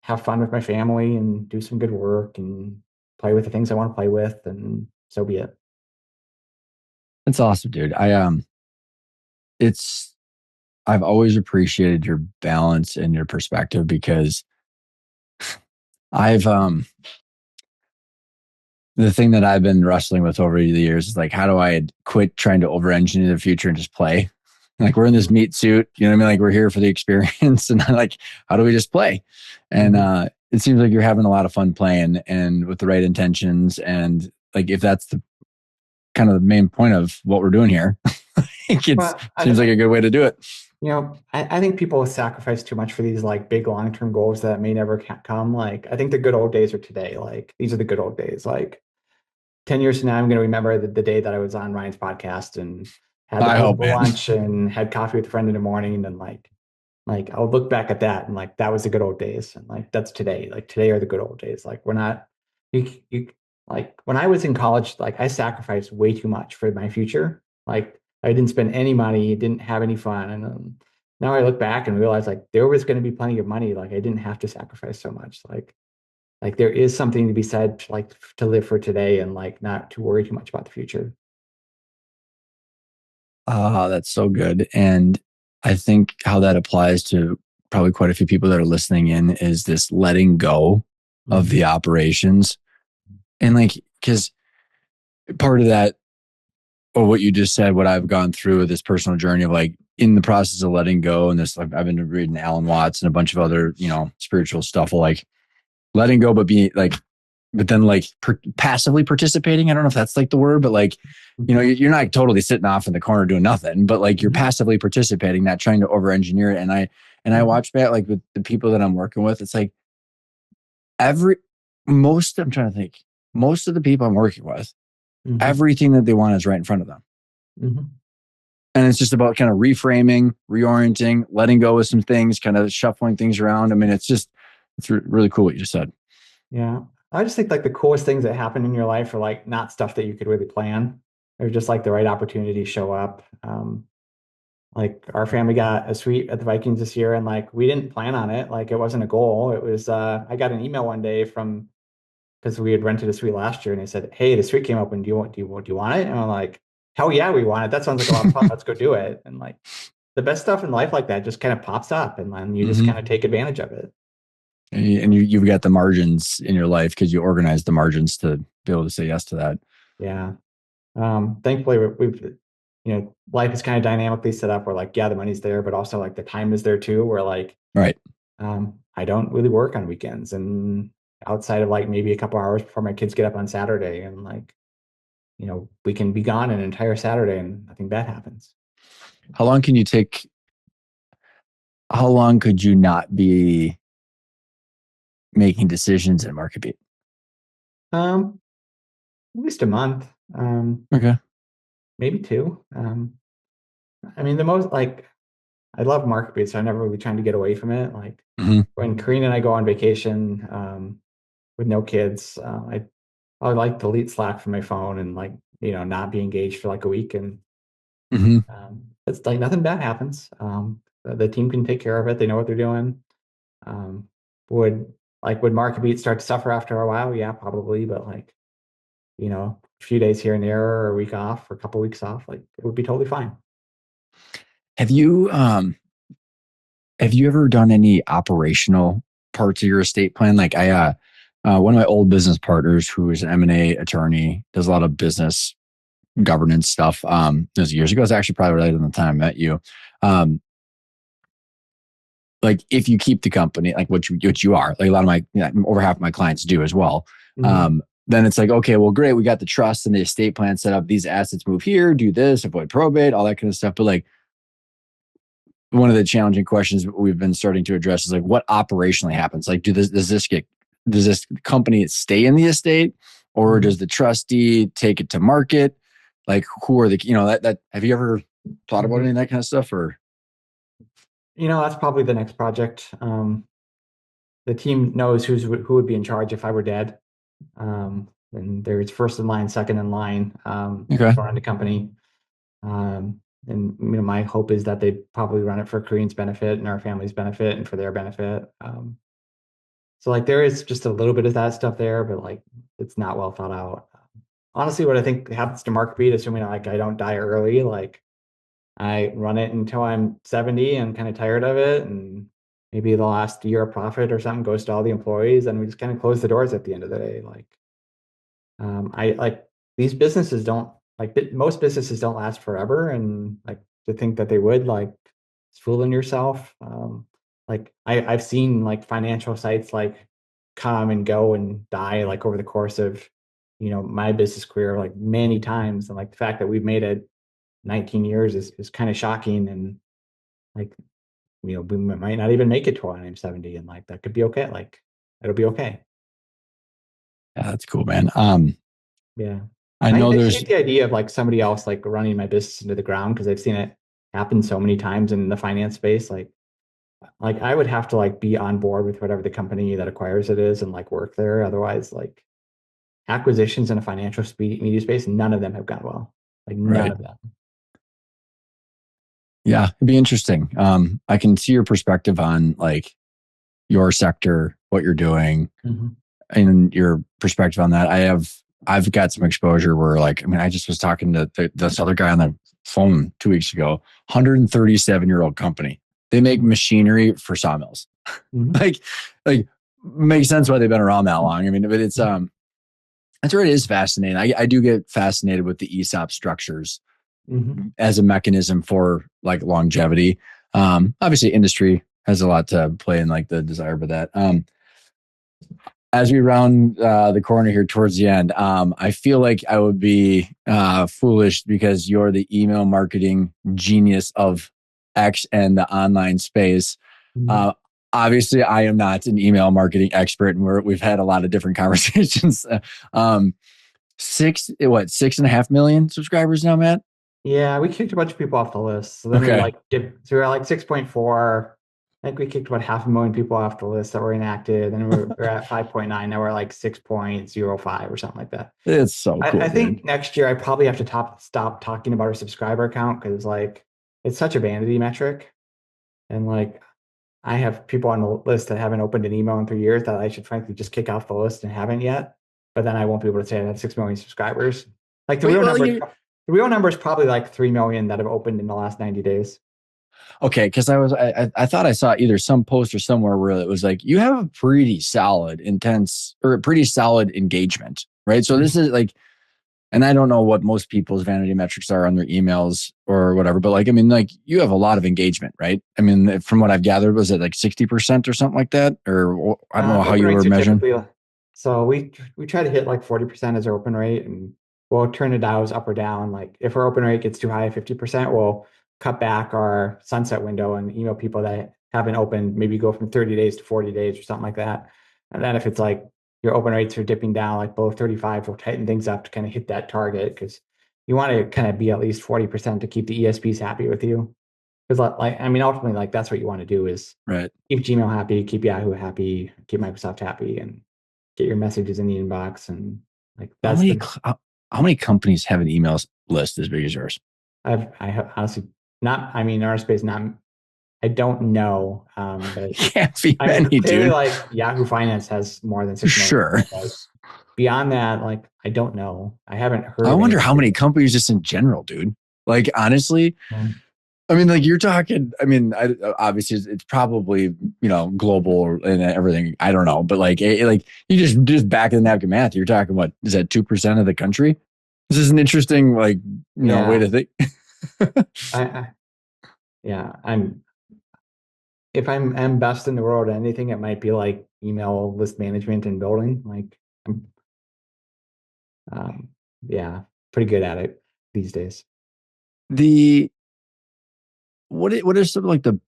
have fun with my family and do some good work and play with the things I want to play with, and so be it. That's awesome, dude. It's I've always appreciated your balance and your perspective because I've the thing that I've been wrestling with over the years is like, how do I quit trying to over engineer the future and just play? Like we're in this meat suit, you know what I mean? Like we're here for the experience and like, how do we just play? And Mhm. it seems like you're having a lot of fun playing and with the right intentions. And like, if that's the kind of the main point of what we're doing here, it Well, seems like a good way to do it. I think people sacrifice too much for these like big long-term goals that may never come. Like, I think the good old days are today. Like, these are the good old days. Like, 10 years from now, I'm going to remember the day that I was on Ryan's podcast and had the I hope, beautiful man. lunch and had coffee with a friend in the morning. And like I'll look back at that and like that was the good old days. And like that's today. Like today are the good old days. Like we're not you like when I was in college, like I sacrificed way too much for my future. Like I didn't spend any money, didn't have any fun. And now I look back and realize like there was going to be plenty of money. Like I didn't have to sacrifice so much. Like there is something to be said like to live for today and like not to worry too much about the future. Ah, that's so good. And I think how that applies to probably quite a few people that are listening in is this letting go of Mhm. the operations. And like, because part of that, or what you just said, what I've gone through this personal journey of like in the process of letting go, and this, like, I've been reading Alan Watts and a bunch of other, spiritual stuff, like letting go, but being like, but then like passively participating. I don't know if that's like the word, but like, Mhm. you're not totally sitting off in the corner doing nothing, but like you're Mhm. passively participating, not trying to over engineer it. And I Mhm. watch that like with the people that I'm working with, it's like every, most, I'm trying to think, most of the people I'm working with, Mhm. everything that they want is right in front of them. Mhm. And it's just about kind of reframing, reorienting, letting go of some things, kind of shuffling things around. I mean, it's really cool what you just said. Yeah. I just think like the coolest things that happen in your life are like not stuff that you could really plan. They're just like the right opportunities show up. Like our family got a suite at the Vikings this year and like we didn't plan on it. Like it wasn't a goal. It was I got an email one day from because we had rented a suite last year and they said, "Hey, the suite came up and do you want it?" And I'm like, "Hell yeah, we want it. That sounds like a lot of fun. Let's go do it." And like the best stuff in life like that just kind of pops up and then you just kind Mm-hmm. of take advantage of it. And you've got the margins in your life because you organize the margins to be able to say yes to that. Yeah. Thankfully, life is kind of dynamically set up where like, yeah, the money's there, but also like the time is there too, where like, Right. I don't really work on weekends and outside of like maybe a couple hours before my kids get up on Saturday and like, we can be gone an entire Saturday and nothing bad happens. How long can you take? How long could you not be making decisions in MarketBeat? Um, at least a month, Okay. maybe two. I mean, the most like I love MarketBeat, so I'm never really trying to get away from it. Like Mm-hmm. when Karina and I go on vacation, with no kids, I would like delete Slack from my phone and like, not be engaged for like a week. And Mm-hmm. it's like nothing bad happens. The team can take care of it. They know what they're doing. Um, would would MarketBeat start to suffer after a while? Yeah, probably. But like, a few days here and there or a week off or a couple of weeks off, like it would be totally fine. Have you have you ever done any operational parts of your estate plan? Like one of my old business partners who is an M&A attorney, does a lot of business governance stuff. It was years ago. It's actually probably related to the time I met you. Um, like if you keep the company, like what you are, like a lot of over half of my clients do as well. Mm-hmm. Then it's like, okay, well, great. We got the trust and the estate plan set up. These assets move here, do this, avoid probate, all that kind of stuff. But like one of the challenging questions we've been starting to address is like what operationally happens? Like, does this company stay in the estate, or Mm-hmm. does the trustee take it to market? Like who are the, that have you ever thought about any Mm-hmm. of that kind of stuff or? That's probably the next project. The team knows who would be in charge if I were dead. And there's first in line, second in line, Okay. to run the company. And my hope is that they probably run it for Korean's benefit and our family's benefit and for their benefit. So like there is just a little bit of that stuff there, but like it's not well thought out. Honestly, what I think happens to MarketBeat, assuming like I don't die early, like I run it until I'm 70 and kind of tired of it, and maybe the last year of profit or something goes to all the employees, and we just kind of close the doors at the end of the day. Like I like these businesses don't most businesses don't last forever, and like to think that they would like it's fooling yourself. Like I've seen like financial sites like come and go and die like over the course of my business career like many times, and like the fact that we've made it 19 years is kind of shocking, and like we might not even make it to when I'm 70, and like that could be okay. Like it'll be okay. Yeah, that's cool, man. Yeah. I I know just there's hate the idea of like somebody else like running my business into the ground because I've seen it happen so many times in the finance space. Like I would have to like be on board with whatever the company that acquires it is and like work there. Otherwise, like acquisitions in a financial media space, none of them have gone well. Like none right. of them. Yeah, it'd be interesting. I can see your perspective on like your sector, what you're doing, Mm-hmm. and your perspective on that. I've got some exposure where like, I mean, I just was talking to this other guy on the phone 2 weeks ago, 137-year-old company. They make machinery for sawmills. Mm-hmm. like, like makes sense why they've been around that long. I mean, but that's where it is fascinating. I do get fascinated with the ESOP structures Mm-hmm. as a mechanism for like longevity. Obviously industry has a lot to play in like the desire of that. As we round the corner here towards the end, I feel like I would be foolish because you're the email marketing genius of X and the online space. Mm-hmm. Uh, Obviously, I am not an email marketing expert, and we've had a lot of different conversations. um, 6.5 million subscribers now, Matt? Yeah, we kicked a bunch of people off the list. So then we Okay, like did so we were like 6.4. I think we kicked about 500,000 people off the list that were inactive. And we're at 5.9. Now we're like 6.05 or something like that. it's so I cool, dude. think next year I probably have to stop talking about our subscriber count because like it's such a vanity metric. And like I have people on the list that haven't opened an email in 3 years that I should frankly just kick off the list and haven't yet. But then I won't be able to say I have 6 million subscribers. Like Wait, well, you the real number is probably like 3 million that have opened in the last 90 days. okay? Because I thought I saw either some post or somewhere where it was like you have a pretty solid, intense, or a pretty solid engagement, right? So this Mhm. is like, and I don't know what most people's vanity metrics are on their emails or whatever, but like I mean, like you have a lot of engagement, right? I mean, from what I've gathered, was it like 60% or something like that, or I don't know how Open you were rates are measuring. typically so we try to hit like 40% as our open rate, and we'll turn the dials up or down. Like if our open rate gets too high at 50%, we'll cut back our sunset window and email people that haven't opened, maybe go from 30 days to 40 days or something like that. And then if it's like your open rates are dipping down like below 35, we'll tighten things up to kind of hit that target because you want to kind of be at least 40% to keep the ESPs happy with you. Because like I mean ultimately like that's what you want to do is Right. keep Gmail happy, keep Yahoo happy, keep Microsoft happy, and get your messages in the inbox. And like How that's many the how many companies have an email list as big as yours? I have honestly not. I mean, in our space, not. I don't know. But Can't be I mean, many, clearly, dude. like Yahoo Finance has more than 6 million. Sure. But beyond that, like I don't know. I haven't heard I of wonder how anybody. many companies just in general, dude. Like honestly, Yeah. I mean, like you're talking. I mean, obviously it's probably global and everything. I don't know, but like like you just back of the napkin math. You're talking what is that 2% of the country? This is an interesting way Yeah. to think. I yeah. If I'm best in the world at anything, it might be like email list management and building. Like I'm um yeah, pretty good at it these days. the what are some like the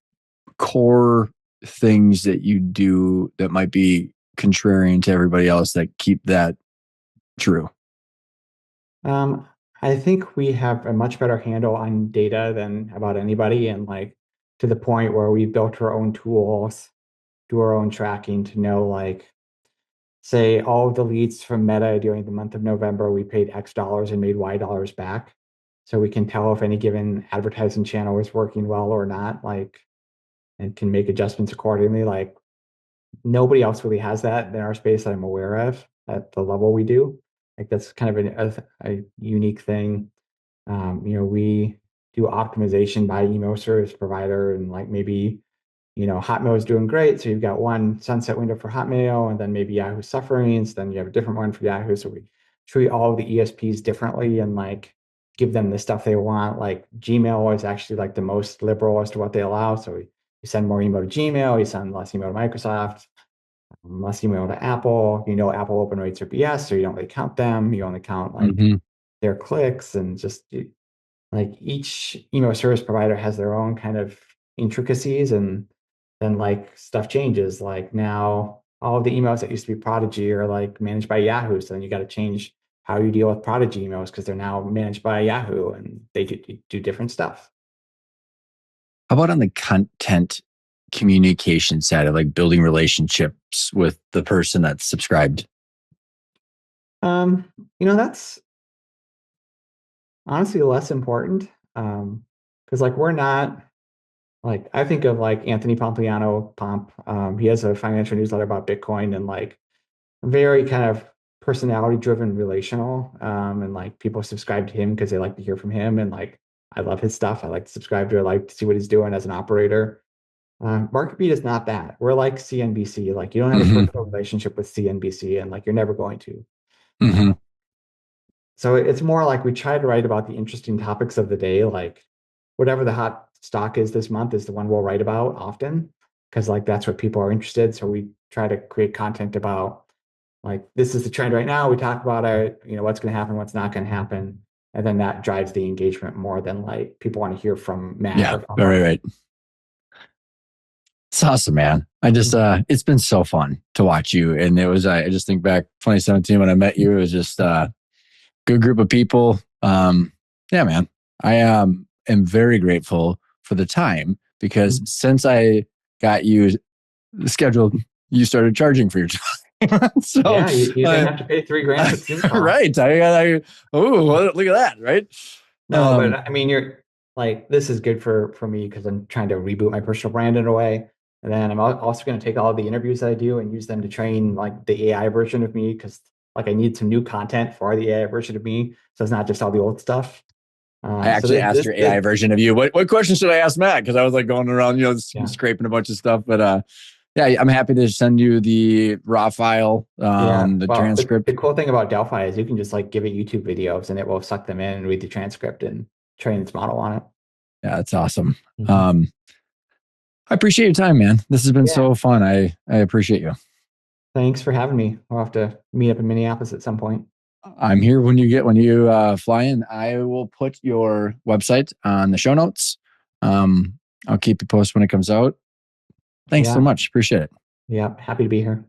core things that you do that might be contrarian to everybody else that keep that true? Um, I think we have a much better handle on data than about anybody, and like to the point where we built our own tools, do our own tracking to know, like, say all of the leads from Meta during the month of November, we paid X dollars and made Y dollars back. So we can tell if any given advertising channel is working well or not, like, and can make adjustments accordingly. Like nobody else really has that in our space that I'm aware of at the level we do. Like that's kind of a unique thing. We do optimization by email service provider, and like maybe, Hotmail is doing great. So you've got one sunset window for Hotmail, and then maybe Yahoo's suffering. So then you have a different one for Yahoo. So we treat all of the ESPs differently and like give them the stuff they want. Like Gmail is actually like the most liberal as to what they allow. So you send more email to Gmail, you send less email to Microsoft, less email to Apple. Apple open rates are BS, so you don't really count them. You only count like Mm-hmm. their clicks, and just like each email service provider has their own kind of intricacies, and then like stuff changes. Like now all of the emails that used to be Prodigy are like managed by Yahoo. So then you got to change how you deal with Prodigy emails because they're now managed by Yahoo and they do different stuff. How about on the content communication side of like building relationships with the person that's subscribed? That's honestly less important. Because like we're not like I think of like Anthony Pompliano Pomp. He has a financial newsletter about Bitcoin and like very kind of personality driven relational. And like people subscribe to him because they like to hear from him. And like I love his stuff. I like to subscribe to it. I like to see what he's doing as an operator. MarketBeat is not that. We're like CNBC. Like you don't have a Mm-hmm. personal relationship with CNBC, and like you're never going to. Mm-hmm. Uh, so it's more like we try to write about the interesting topics of the day, like whatever the hot stock is this month is the one we'll write about often, because like that's what people are interested. So we try to create content about like this is the trend right now. We talk about it, what's going to happen, what's not going to happen, and then that drives the engagement more than like people want to hear from Matt Yeah, or from right, Mark. right. It's awesome, man. I just Mhm. it's been so fun to watch you. And it was I just think back 2017 when I met you, it was just good group of people. Yeah, man. I am very grateful for the time because since I got you scheduled, you started charging for your time. So, Yeah, you didn't uh, have to pay 3 grand for the Zoom call. right. Oh, look at that. Right. No, but Um, I mean, you're like, this is good for me because I'm trying to reboot my personal brand in a way. And then I'm also going to take all of the interviews that I do and use them to train like the AI version of me because like I need some new content for the AI version of me. So it's not just all the old stuff. I So actually asked your AI version of you, what question should I ask Matt? Because I was like going around, yeah, scraping a bunch of stuff. But yeah, I'm happy to send you the raw file, yeah. the Well, the transcript. cool thing about Delphi is you can just like give it YouTube videos and it will suck them in and read the transcript and train its model on it. Yeah, that's awesome. Mhm. Um, I appreciate your time, man. This has been Yeah. so fun. I appreciate you. Thanks for having me. We'll have to meet up in Minneapolis at some point. I'm here when you fly in. I will put your website on the show notes. Um, I'll keep you posted when it comes out. Thanks so Yeah. much. Appreciate it. Yeah. Happy to be here.